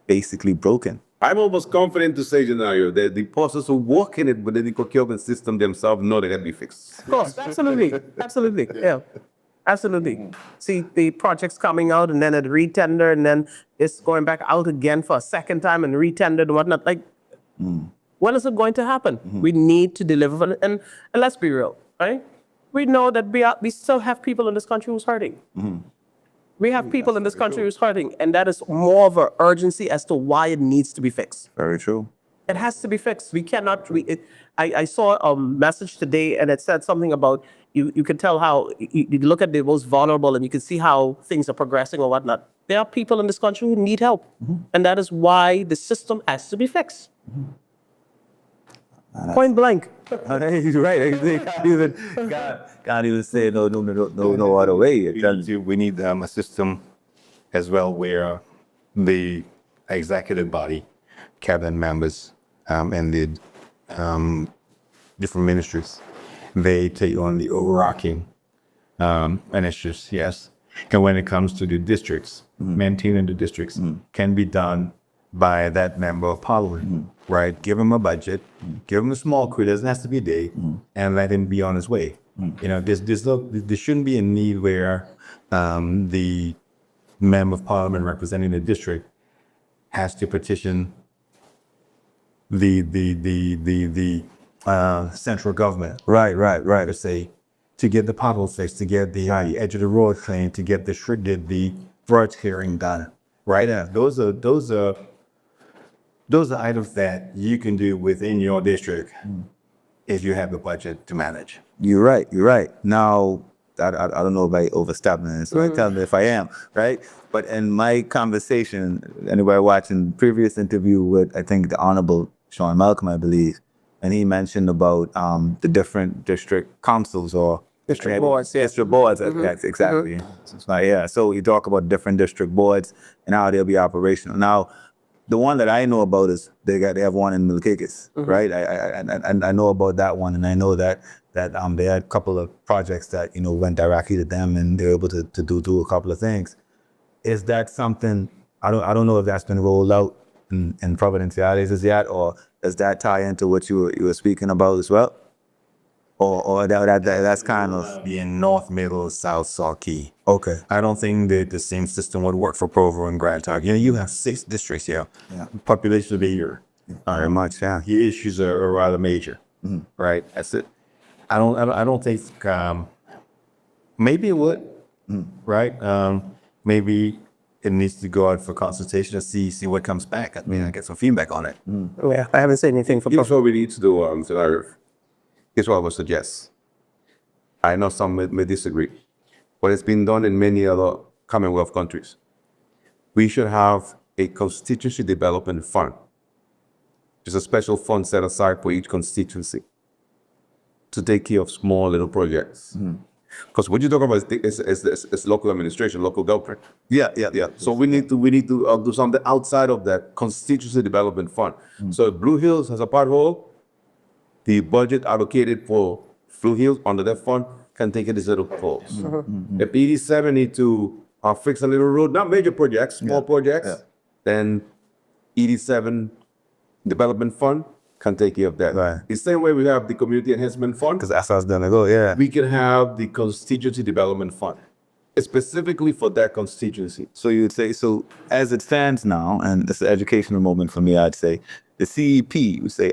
basically broken. I'm almost confident to say, Genario, that the persons who work in it within the procurement system themselves know they can be fixed. Of course, absolutely, absolutely, yeah, absolutely. See the projects coming out and then it retender and then it's going back out again for a second time and retendered and whatnot. Like, when is it going to happen? We need to deliver, and let's be real, right? We know that we still have people in this country who's hurting. We have people in this country who's hurting, and that is more of an urgency as to why it needs to be fixed. Very true. It has to be fixed. We cannot. I saw a message today, and it said something about you can tell how you look at the most vulnerable, and you can see how things are progressing or whatnot. There are people in this country who need help, and that is why the system has to be fixed. Point blank. He's right. Can't even say no other way. We need a system as well where the executive body, cabinet members, and the different ministries, they take on the overarching initiatives, yes. And when it comes to the districts, maintaining the districts can be done by that member of parliament, right? Give him a budget, give him a small crew, doesn't have to be big, and let him be on his way. You know, there shouldn't be a need where the member of parliament representing the district has to petition the central government. Right. To say, to get the pothole fixed, to get the edge of the road cleaned, to get the road clearing done. Right? Yeah. Those are items that you can do within your district if you have the budget to manage. You're right. Now, I don't know if I overstepped this, so tell me if I am, right? But in my conversation, anybody watching previous interview with, I think, the Honorable Sean Malcolm, I believe, and he mentioned about the different district councils or District boards, yeah. District boards, yes, exactly. So you talk about different district boards and how they'll be operational. Now, the one that I know about is they have one in Milkakis, right? I know about that one, and I know that they had a couple of projects that went directly to them, and they were able to do a couple of things. Is that something? I don't know if that's been rolled out in Providenciales as yet, or does that tie into what you were speaking about as well? Or that's kind of Being north, middle, south, Sawkey. okay. I don't think that the same system would work for Provo and Grand Park. You have 6 districts here. Yeah. Population of 80. Very much, yeah. Your issues are rather major, right? That's it. I don't think. Maybe it would, right? Maybe it needs to go out for consultation to see what comes back. I mean, I get some feedback on it. Yeah, I haven't said anything for. Here's what we need to do, Senator. Here's what I would suggest. I know some may disagree, but it's been done in many other Commonwealth countries. We should have a constituency development fund there's a special fund set aside for each constituency to take care of small little projects. Because what you're talking about is local administration, local government. Yeah. So we need to do something outside of that constituency development fund. So if Blue Hills has a pothole, the budget allocated for Blue Hills under that fund can take it as little holes. If 87 need to fix a little road, not major projects, small projects, then 87 development fund can take care of that. Right. The same way we have the community enhancement fund, Because that's how it's gonna go. Yeah. we can have the constituency development fund specifically for that constituency. So you'd say, so as it stands now, and this is an educational moment for me, I'd say the CEP would say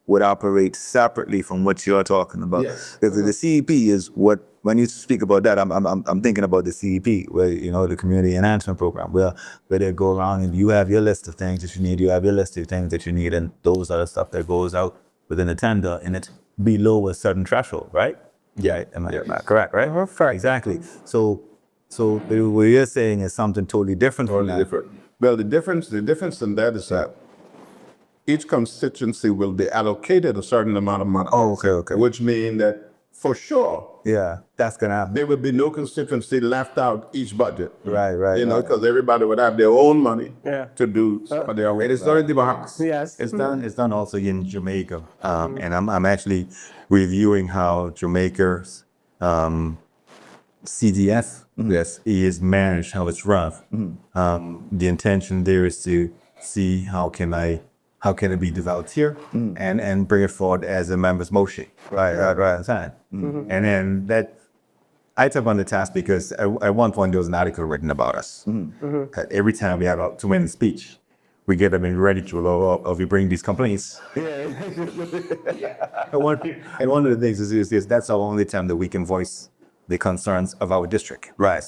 would operate separately from what you're talking about. Yes. Because the CEP is what, when you speak about that, I'm thinking about the CEP, where, you know, the community enhancement program, where they go around and you have your list of things that you need, you have your list of things that you need, and those are the stuff that goes out within the tender, and it's below a certain threshold, right? Yeah, am I correct, right? Correct. Exactly. So what you're saying is something totally different from that. Different. Well, the difference in that is that each constituency will be allocated a certain amount of money. Oh, okay. Which means that for sure Yeah, that's gonna happen. there will be no constituency left out each budget. Right. You know, because everybody would have their own money Yeah. to do some of their own. It is not in the Bahamas. Yes. It's done also in Jamaica. And I'm actually reviewing how Jamaica's CDF is managed, how it's run. The intention there is to see how can it be developed here and bring it forward as a member's motion. Right. And then that I took on the task because at one point there was an article written about us. That every time we have a two-minute speech, we get them in ridicule or we bring these complaints. And one of the things is that's our only time that we can voice the concerns of our district. Right.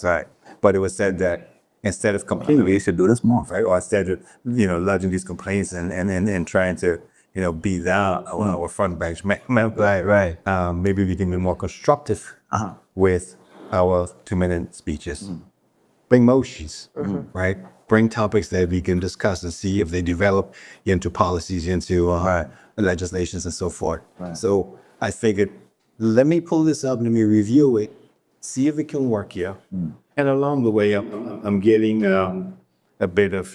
But it was said that instead of complaining, we should do this more, right? Or instead of, lodging these complaints and trying to, be down our front bench member. Right. Maybe we can be more constructive with our 2-minute speeches. Bring motions, right? Bring topics that we can discuss and see if they develop into policies, into legislations and so forth. So I figured, let me pull this up, let me review it, see if it can work here. And along the way, I'm getting a bit of,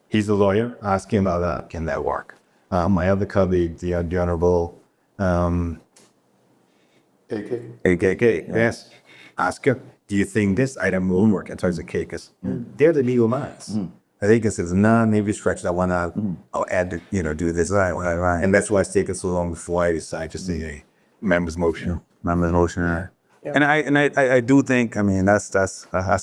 he's a lawyer, ask him about can that work? My other colleague, the Honorable AKK, yes, ask him, do you think this item will work in terms of cakeers? They're the legal minds. I think it says, maybe stretch that one out, or add, do this. Right. And that's why it's taken so long before I decide to say, hey, members motion. Members motion, right. Yeah. And I do think, I mean, that's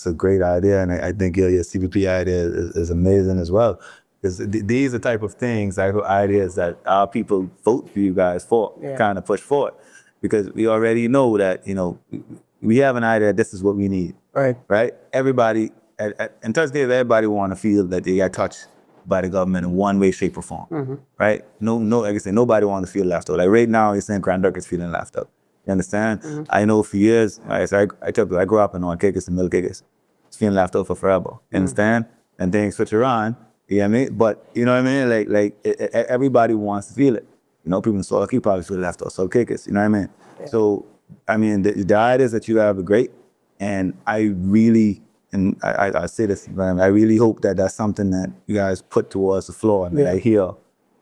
a great idea, and I think your CPP idea is amazing as well, because these are the type of things, ideas that our people vote for you guys for, kind of push forward, because we already know that we have an idea that this is what we need. Right. Everybody in Thursday, everybody want to feel that they got touched by the government in one way, shape, or form. Right. No, like I said, nobody want to feel left out. Like right now, you're saying Grand Duck is feeling left out. You understand? I know for years, I tell people, I grew up in on Kickers and Middle Kickers. It's feeling left out for forever. You understand? And things switch around. You know what I mean? But you know what I mean? Like everybody wants to feel it. People in Salt Lake probably feel left out. So Kickers, you know what I mean? Yeah. So, I mean, the ideas that you have are great. And I really, and I say this, I really hope that that's something that you guys put towards the floor. And I hear,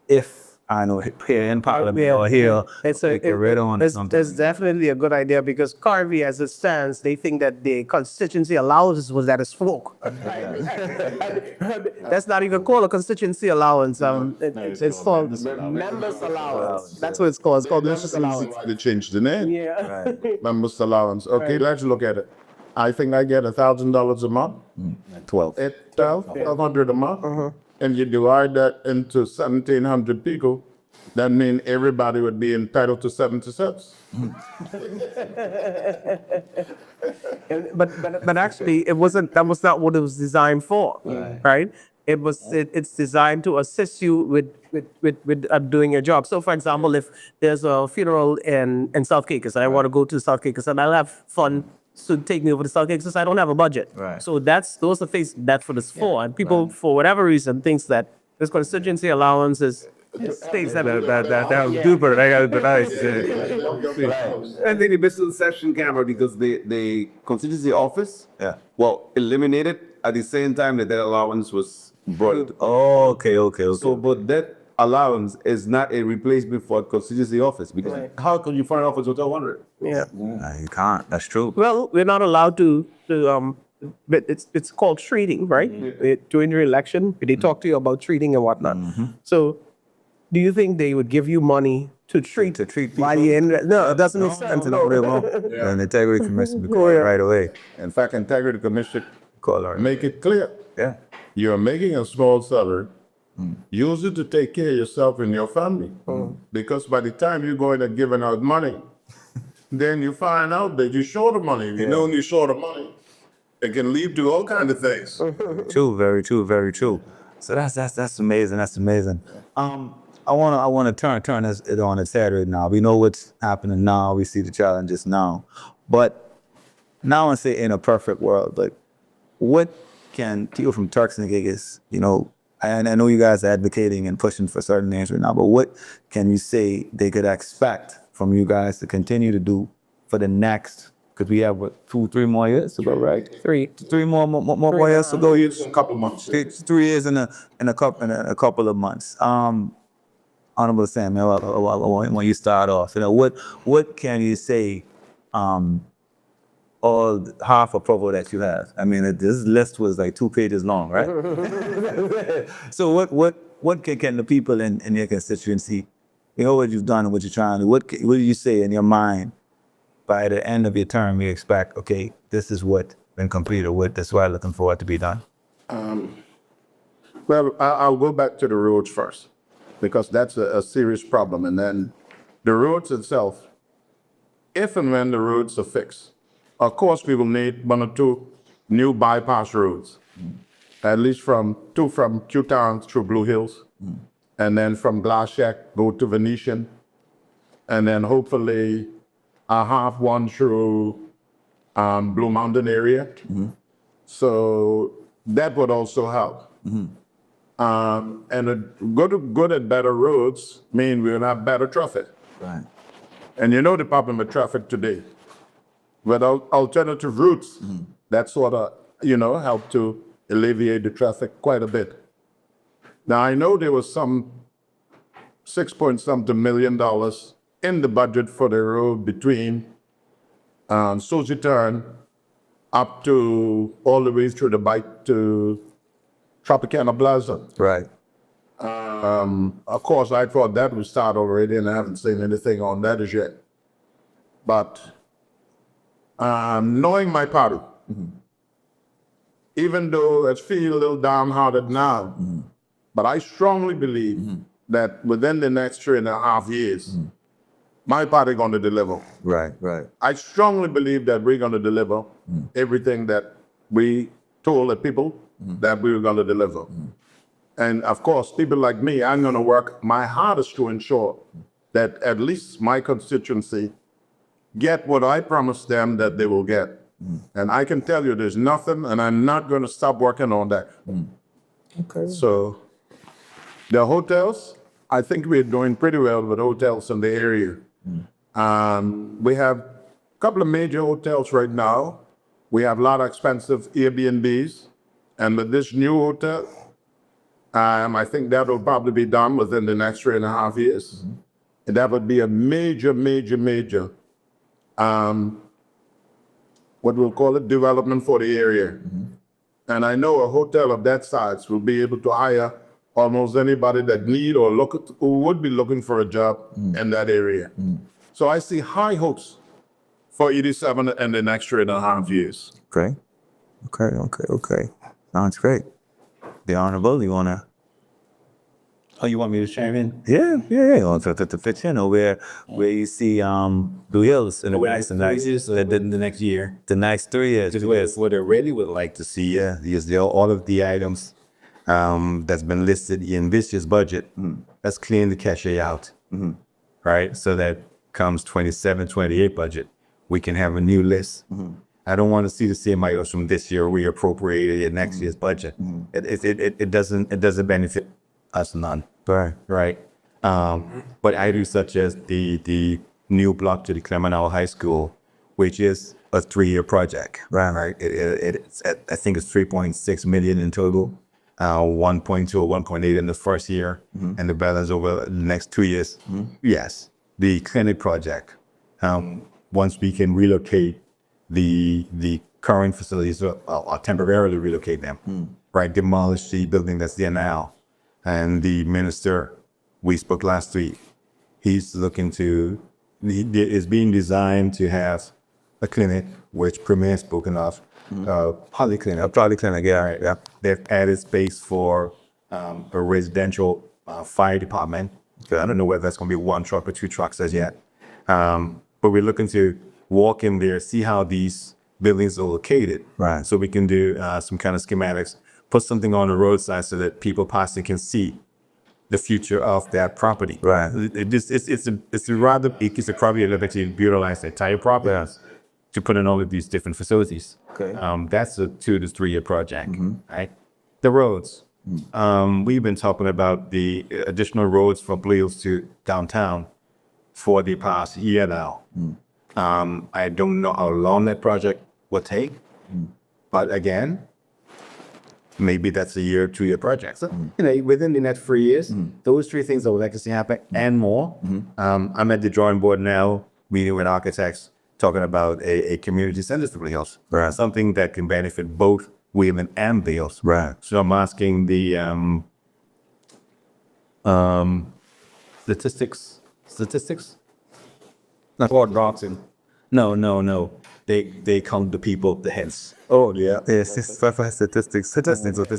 if I know here in Parliament or here, it's definitely a good idea, because Carvey, as it stands, they think that the constituency allowance was at its fork. That's not even called a constituency allowance. It's called members allowance. That's what it's called. It's called members allowance. They changed the name. Yeah. Members allowance. Okay, let's look at it. I think I get $1,000 a month. 12. $1,200 a month. And you divide that into 1,700 people, that means everybody would be entitled to 70 cents. But actually, it wasn't. That was not what it was designed for, right? It's designed to assist you with doing your job. So, for example, if there's a funeral in South Caicos and I want to go to South Caicos and I'll have fun to take me over to South Caicos, I don't have a budget. Right. So those are things that's what it's for. And people, for whatever reason, thinks that this constituency allowance is States that was super. I got the nice. I think the business session camera because the constituency office, Yeah. well, eliminated at the same time that allowance was brought. Oh, okay. So, but that allowance is not a replacement for constituency office because how can you find an office without 100? Yeah. You can't. That's true. Well, we're not allowed to but it's called treating, right? During your election, they talk to you about treating and whatnot. So, do you think they would give you money to treat while you're in? No, it doesn't make sense. No, they won't. And the integrity commission will call it right away. In fact, integrity commission Call it. make it clear. Yeah. You're making a small salary. Use it to take care of yourself and your family. Because by the time you're going and giving out money, then you find out that you're short of money. You know when you're short of money, it can lead to all kinds of things. True, very true. So that's amazing. That's amazing. I wanna turn it on its head right now. We know what's happening now. We see the challenges now, but now I say in a perfect world, like what can people from Turks and Caicos, and I know you guys are advocating and pushing for certain things right now, but what can you say they could expect from you guys to continue to do for the next? Because we have 2-3 more years to go, right? Three more years to go. A couple months. 3 years in a couple of months. Honorable Sam, when you start off, what can you say? All half approval that you have. I mean, this list was like 2 pages long, right? So what can the people in your constituency, what you've done and what you're trying to do, what do you say in your mind by the end of your term you expect, okay, this is what been completed, this is what I'm looking forward to be done? Well, I'll go back to the roads first, because that's a serious problem. And then the roads itself, if and when the roads are fixed, of course we will need 1 or 2 new bypass roads, at least from Q-Town through Blue Hills, and then from Glass Shack go to Venetian, and then hopefully I have one through Blue Mountain area. So that would also help. And good and better roads mean we'll have better traffic. Right. And you know the problem with traffic today. Without alternative routes, that sort of, help to alleviate the traffic quite a bit. Now, I know there was some $6-something million in the budget for the road between Sojiturn up to all the way through the bike to Tropicana Plaza. Right. Of course, I thought that would start already, and I haven't seen anything on that as yet. But knowing my party, even though I feel a little downhearted now, but I strongly believe that within the next 3.5 years, my party going to deliver. Right. I strongly believe that we're going to deliver everything that we told the people that we were going to deliver. And of course, people like me, I'm going to work my hardest to ensure that at least my constituency get what I promised them that they will get. And I can tell you there's nothing, and I'm not going to stop working on that. Okay. So the hotels, I think we're doing pretty well with hotels in the area. We have a couple of major hotels right now. We have a lot of expensive Airbnbs. And with this new hotel, I think that will probably be done within the next 3.5 years. And that would be a major, what we'll call it, development for the area. And I know a hotel of that size will be able to hire almost anybody that need or who would be looking for a job in that area. So I see high hopes for 87 in the next 3.5 years. Okay. Sounds great. The Honorable, you want to? Oh, you want me to chime in? Yeah. To fit in, or where you see Blue Hills in the Next year. the next 3 years. What I really would like to see is all of the items that's been listed in this year's budget. Let's clean the cachet out, right? So that comes 27, 28 budget, we can have a new list. I don't want to see the same items from this year reappropriated in next year's budget. It doesn't benefit us none. Right. Right. But items such as the new block to the Clemenau High School, which is a 3-year project, right? It's at, I think it's 3.6 million in total, 1.2 or 1.8 in the first year, and the balance over the next 2 years. Yes, the clinic project. Once we can relocate the current facilities, or temporarily relocate them, right? Demolish the building that's there now. And the minister, we spoke last week, he's looking to, it's being designed to have a clinic, which Premier spoken of, polyclinic, yeah, right, yeah. They've added space for a residential fire department. So I don't know whether that's going to be 1 truck or 2 trucks as yet. But we're looking to walk in there, see how these buildings are located. Right. So we can do some kind of schematics, put something on the roadside so that people passing can see the future of that property. Right. It's a probably ability to utilize the entire property to put in all of these different facilities. Okay. That's a 2 to 3 year project, right? The roads. We've been talking about the additional roads from Bleals to downtown for the past year now. I don't know how long that project will take, but again, maybe that's a 2 year project. So, within the next 3 years, those 3 things I would like to see happen and more. I'm at the drawing board now, meeting with architects, talking about a community center for Bleals. Right. Something that can benefit both Wheeling and Bleals. Right. So I'm asking the statistics? Not Ford Roxon. No. They count the people, the heads. Oh, yeah. Yes, for statistics.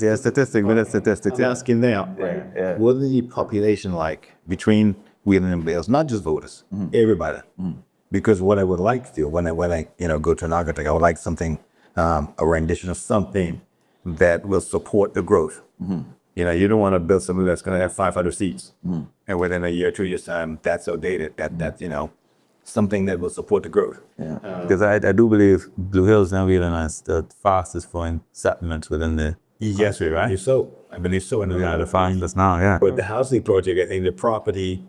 Yeah, statistics. They're asking there, what is the population like between Wheeling and Bleals? Not just voters, everybody. Because what I would like to do when I go to an architect, I would like something, a rendition of something that will support the growth. You don't want to build something that's going to have 500 seats, and within a year, 2 years time, that's outdated. That something that will support the growth. Because I do believe Blue Hills and Wheeling is the fastest growing settlement within the Yes, country, right? I believe so. And Yeah, the fastest now, yeah. But the housing project, I think the property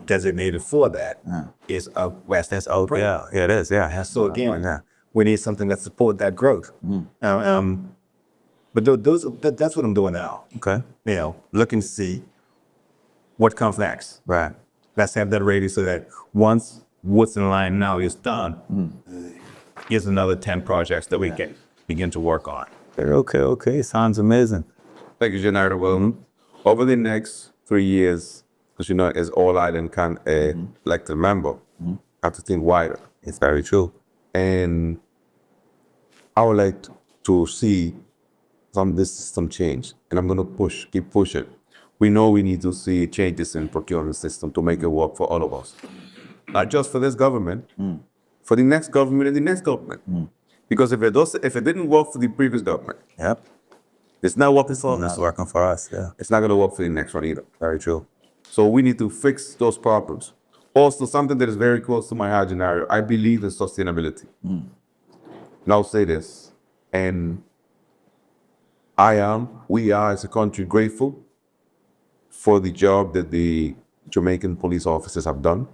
designated for that is up west. That's out. Yeah, it is, yeah. So again, Yeah. we need something that support that growth. But that's what I'm doing now. Okay. Looking to see what comes next. Right. Let's have that ready so that once what's in line now is done, here's another 10 projects that we can begin to work on. Okay. Sounds amazing. Thank you, Janarda. Well, over the next 3 years, because as all island like the member, have to think wider. It's very true. And I would like to see some change, and I'm going to keep pushing. We know we need to see changes in procurement system to make it work for all of us, not just for this government, for the next government and the next government. Because if it didn't work for the previous government, Yep. it's not working for It's us. not working for us, yeah. It's not going to work for the next one either. Very true. So we need to fix those problems. Also, something that is very close to my heart, Gennaro, I believe in sustainability. And I'll say this, and we are as a country grateful for the job that the Jamaican police officers have done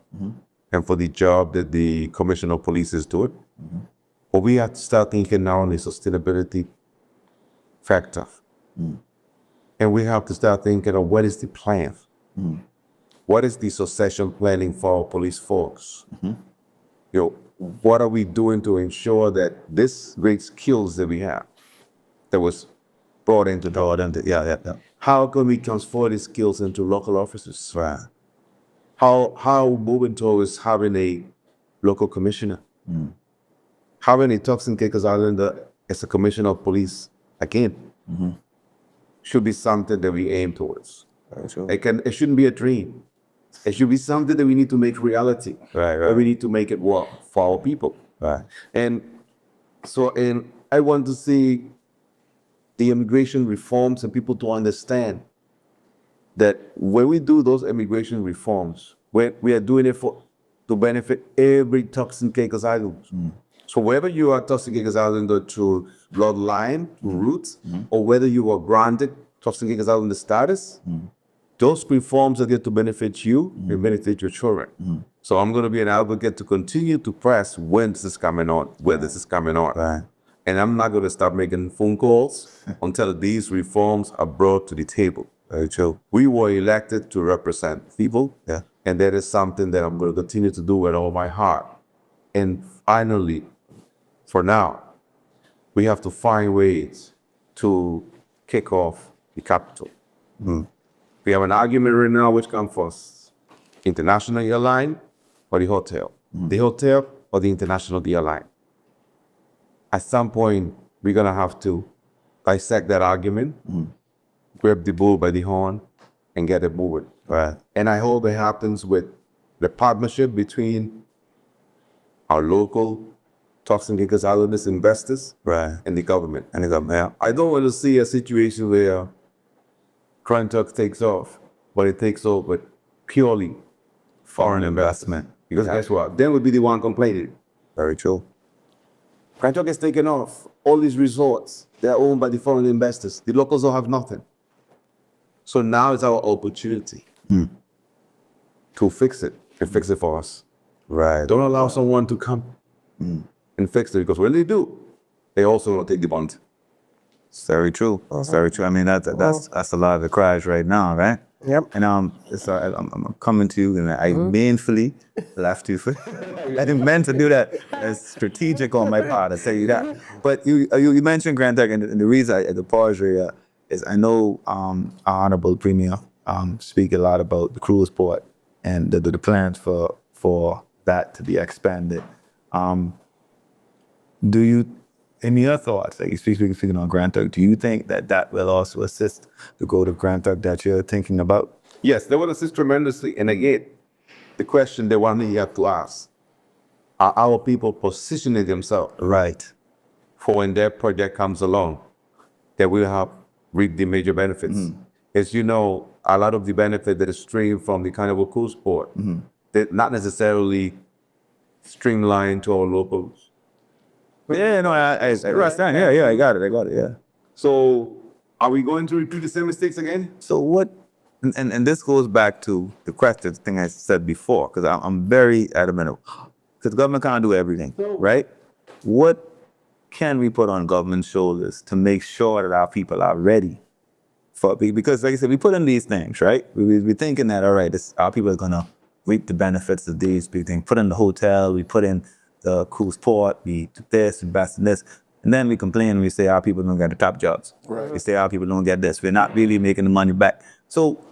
and for the job that the Commissioner of Police is doing. But we have to start thinking now on the sustainability factor. And we have to start thinking of what is the plan? What is the succession planning for our police force? What are we doing to ensure that this great skills that we have, that was brought into Yeah. how can we transfer these skills into local officers? Right. How moving towards having a local commissioner? Having a Tucson Caicos Islander as a commissioner of police, again, should be something that we aim towards. Very true. It shouldn't be a dream. It should be something that we need to make reality. Right. We need to make it work for our people. Right. And I want to see the immigration reforms and people to understand that when we do those immigration reforms, we are doing it to benefit every Tucson Caicos Islander. So whether you are Tucson Caicos Islander through bloodline, roots, or whether you are granted Tucson Caicos Islander status, those reforms are going to benefit you and benefit your children. So I'm going to be an advocate to continue to press when this is coming on, where this is coming on. Right. And I'm not going to stop making phone calls until these reforms are brought to the table. Very true. We were elected to represent people. Yeah. And that is something that I'm going to continue to do with all my heart. And finally, for now, we have to find ways to kick off the capital. We have an argument right now which comes first, international airline or the hotel? The hotel or the international airline? At some point, we're going to have to dissect that argument, grab the bull by the horn, and get it moving. Right. And I hope it happens with the partnership between our local Turks and Caicos Islanders investors Right. and the government. And they go, yeah. I don't want to see a situation where Grand Turks takes off, but it takes off with purely foreign investment. Because guess what? Then we'll be the one complaining. Very true. Grand Turk is taking off. All these resorts, they're owned by the foreign investors. The locals don't have nothing. So now is our opportunity to fix it and fix it for us. Right. Don't allow someone to come and fix it, because when they do, they also will take the bond. It's very true. It's very true. I mean, that's a lot of the cries right now, right? Yep. And I'm coming to you, and I mainfully left you for. I didn't meant to do that. It's strategic on my part. I tell you that. But you mentioned Grand Turk, and the reason I pause here is I know our honorable premier speak a lot about the cruise port and the plans for that to be expanded. Do you, in your thoughts, like speaking on Grand Turk, do you think that will also assist the growth of Grand Turk that you're thinking about? Yes, they will assist tremendously. And again, the question they want you have to ask, are our people positioning themselves Right. for when their project comes along, that will have reap the major benefits? As you know, a lot of the benefit that is streamed from the Carnival Cruise Port, they're not necessarily streamlined to our locals. Yeah, no, I understand. Yeah, I got it, yeah. So are we going to repeat the same mistakes again? So what, and this goes back to the question, thing I said before, because I'm very adamant, because government can't do everything, right? What can we put on government's shoulders to make sure that our people are ready for, because like I said, we put in these things, right? We're thinking that, all right, our people are gonna reap the benefits of these big things. Put in the hotel, we put in the cruise port, we do this, invest in this. And then we complain and we say our people don't get the top jobs. Right. We say our people don't get this. We're not really making the money back. So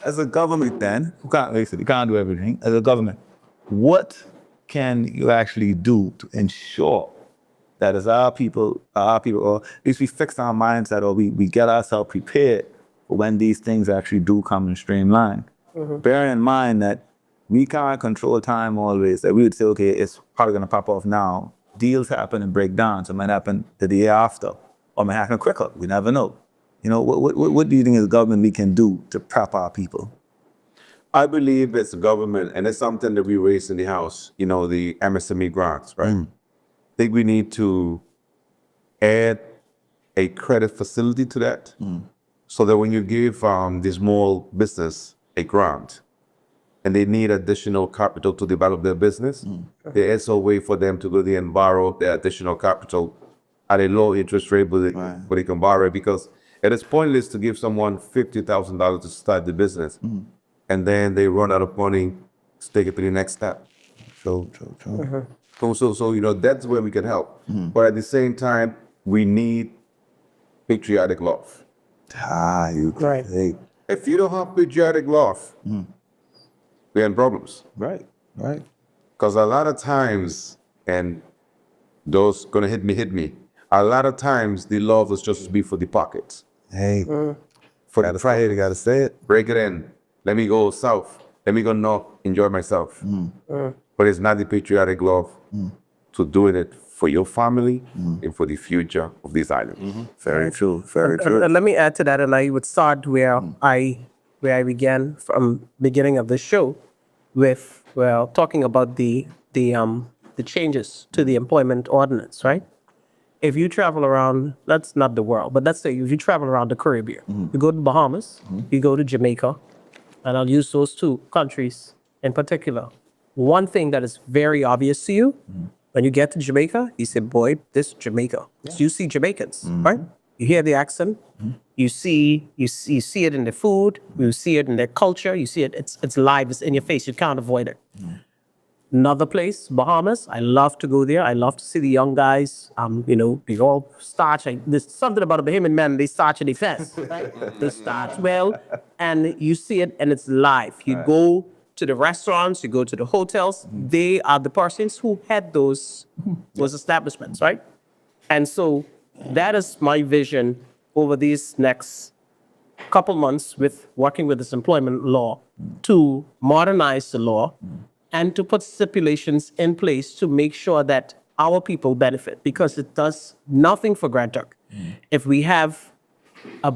as a government then, you can't do everything. As a government, what can you actually do to ensure that as our people, or at least we fix our mindset, or we get ourselves prepared for when these things actually do come in streamline? Bearing in mind that we can't control time always, that we would say, okay, it's probably gonna pop off now. Deals happen and break down, so it might happen the day after, or it might happen quicker. We never know. You know, what do you think as a government we can do to prep our people? I believe it's the government, and it's something that we raised in the House, you know, the MSME grants, right? I think we need to add a credit facility to that, so that when you give the small business a grant, and they need additional capital to develop their business, there is a way for them to go there and borrow the additional capital at a low interest rate, but they can borrow it, because it is pointless to give someone $50,000 to start the business, and then they run out of money to take it to the next step. So you know, that's where we can help. But at the same time, we need patriotic love. Right. If you don't have patriotic love, we're in problems. Right. Because a lot of times, and those gonna hit me, a lot of times the love is just to be for the pockets. Hey, For the Friday, you gotta say it. break it in. Let me go south. Let me go north, enjoy myself. But it's not the patriotic love to doing it for your family and for the future of this island. Very true. Very true. And let me add to that, and I would start where I began from beginning of the show, with talking about the changes to the employment ordinance, right? If you travel around, that's not the world, but let's say if you travel around the Caribbean, you go to Bahamas, you go to Jamaica, and I'll use those two countries in particular. One thing that is very obvious to you when you get to Jamaica, you say, boy, this is Jamaica. You see Jamaicans, right? You hear the accent. You see it in their food. You see it in their culture. You see it. It's live. It's in your face. You can't avoid it. Another place, Bahamas. I love to go there. I love to see the young guys. They all starch. There's something about a Bahamian man. They starch and they fast, right? They starch well, and you see it, and it's live. You go to the restaurants, you go to the hotels. They are the persons who had those establishments, right? And so that is my vision over these next couple months with working with this employment law to modernize the law and to put stipulations in place to make sure that our people benefit, because it does nothing for Grand Turk. If we have a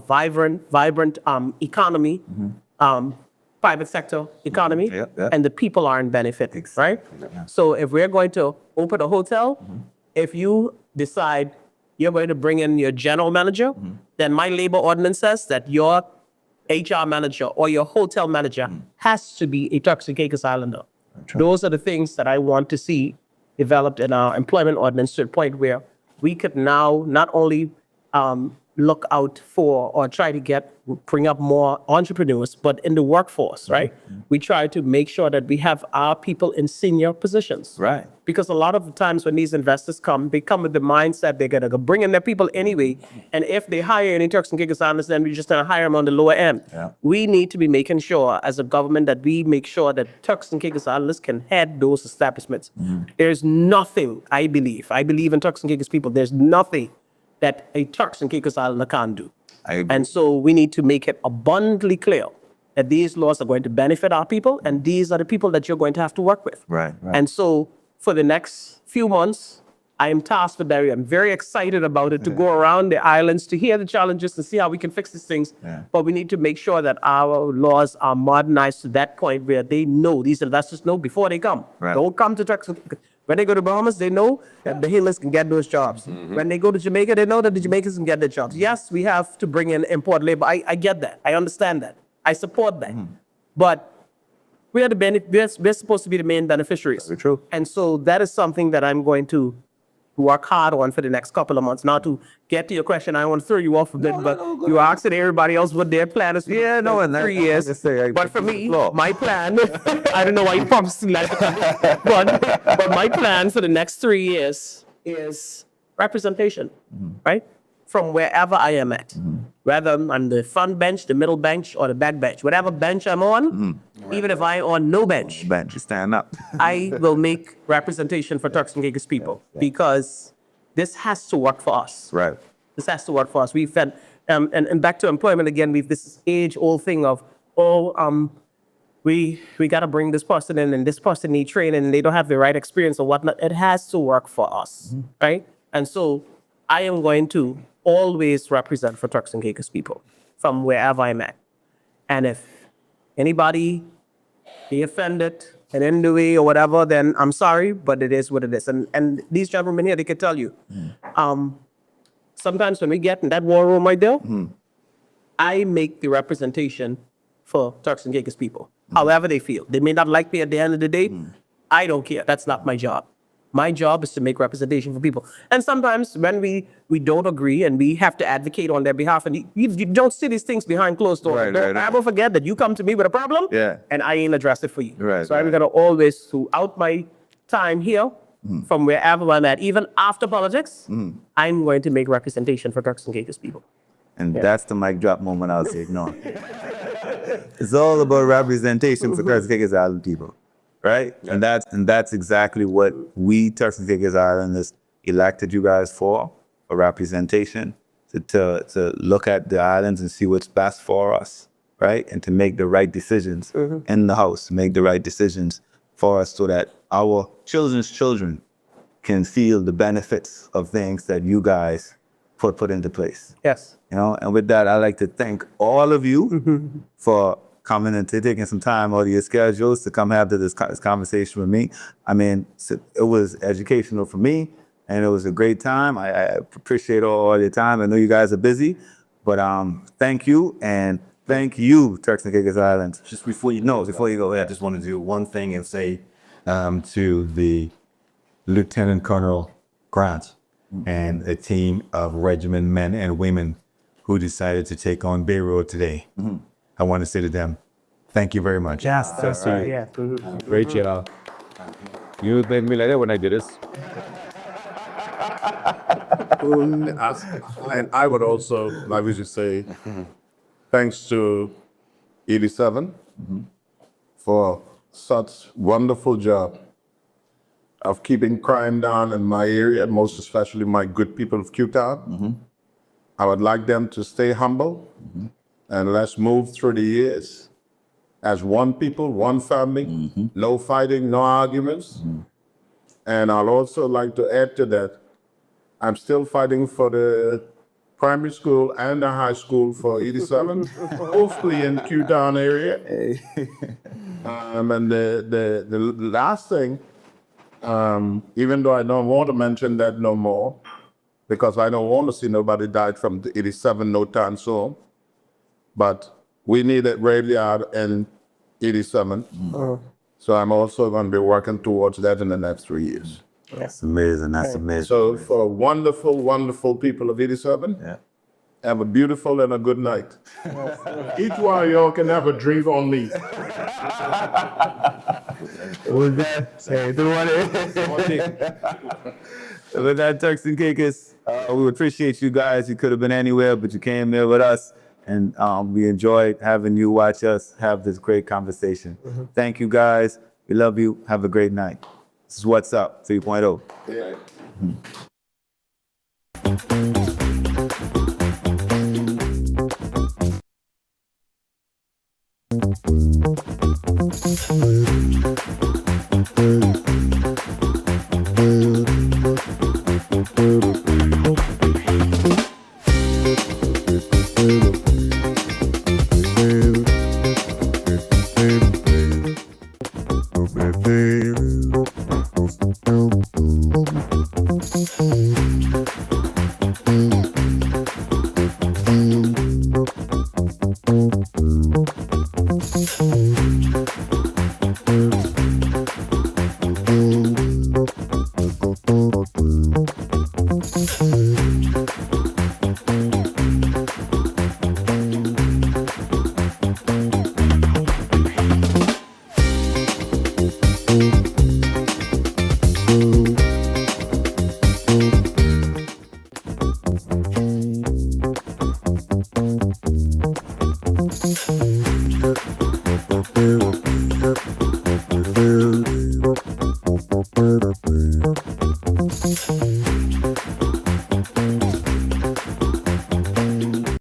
vibrant economy, private sector economy, and the people aren't benefiting, right? So if we're going to open a hotel, if you decide you're going to bring in your general manager, then my labor ordinance says that your HR manager or your hotel manager has to be a Turks and Caicos Islander. Those are the things that I want to see developed in our employment ordinance to a point where we could now not only look out for or try to bring up more entrepreneurs, but in the workforce, right? We try to make sure that we have our people in senior positions. Right. Because a lot of the times when these investors come, they come with the mindset they're going to bring in their people anyway. And if they hire any Turks and Caicos Islanders, then we're just going to hire them on the lower end. Yeah. We need to be making sure as a government that we make sure that Turks and Caicos Islanders can head those establishments. There's nothing, I believe in Turks and Caicos people, there's nothing that a Turks and Caicos Islander can't do. I agree. And so we need to make it abundantly clear that these laws are going to benefit our people, and these are the people that you're going to have to work with. Right. And so for the next few months, I am tasked with that. I'm very excited about it to go around the islands to hear the challenges and see how we can fix these things. But we need to make sure that our laws are modernized to that point where they know, these investors know before they come. Right. Don't come to Turks and Caicos. When they go to Bahamas, they know that the Bahamas can get those jobs. When they go to Jamaica, they know that the Jamaicans can get their jobs. Yes, we have to bring in import labor. I get that. I understand that. I support that. But we are we're supposed to be the main beneficiaries. Very true. And so that is something that I'm going to work hard on for the next couple of months. Now, to get to your question, I want to throw you off a bit, but you asked everybody else what their plan is for the 3 years. But for me, my plan, I don't know why you promised to like it, but my plan for the next 3 years is representation, right? From wherever I am at. Whether I'm the front bench, the middle bench, or the back bench. Whatever bench I'm on, even if I'm on no bench, Stand up. I will make representation for Turks and Caicos people, because this has to work for us. Right. This has to work for us. We've had, and back to employment again, we've this age-old thing of, we got to bring this person in, and this person need training, and they don't have the right experience or whatnot. It has to work for us, right? And so I am going to always represent for Turks and Caicos people from wherever I'm at. And if anybody be offended in any way or whatever, then I'm sorry, but it is what it is. And these gentlemen here, they can tell you. Sometimes when we get in that war room right there, I make the representation for Turks and Caicos people, however they feel. They may not like me at the end of the day. I don't care. That's not my job. My job is to make representation for people. And sometimes when we don't agree and we have to advocate on their behalf, and you don't see these things behind closed doors. Don't ever forget that you come to me with a problem, and I ain't address it for you. So I'm going to always, throughout my time here, from wherever I'm at, even after politics, I'm going to make representation for Turks and Caicos people. And that's the mic drop moment I'll say no. It's all about representation for Turks and Caicos Island people. Right? And that's exactly what we Turks and Caicos Islanders elected you guys for representation, to look at the islands and see what's best for us, right? And to make the right decisions in the house, make the right decisions for us so that our children's children can feel the benefits of things that you guys put into place. Yes. You know, and with that, I'd like to thank all of you for coming and taking some time out of your schedules to come have this conversation with me. I mean, it was educational for me, and it was a great time. I appreciate all your time. I know you guys are busy, but thank you. And Thank you, Turks and Caicos Islands. Just before you go, I just want to do one thing and say to the Lieutenant Colonel Grant and a team of regiment men and women who decided to take on Bay Road today. I want to say to them, thank you very much. Yes, that's right. Yeah. Great job. You made me like that when I did this. And I would also, like we should say, thanks to 87 for such wonderful job of keeping crime down in my area, most especially my good people of Q-Town. I would like them to stay humble and let's move through the years as one people, one family, no fighting, no arguments. And I'll also like to add to that, I'm still fighting for the primary school and the high school for 87, hopefully in Q-Town area. And the last thing, even though I don't want to mention that no more, because I don't want to see nobody died from the 87 no time soon, but we need a graveyard in 87. So I'm also going to be working towards that in the next 3 years. That's amazing. That's amazing. So for wonderful, wonderful people of 87, have a beautiful and a good night. Each one of y'all can have a drink on me. With that, with that, Turks and Caicos, we appreciate you guys. You could have been anywhere, but you came here with us. And we enjoyed having you watch us have this great conversation. Thank you, guys. We love you. Have a great night. This is What's Up 3.0.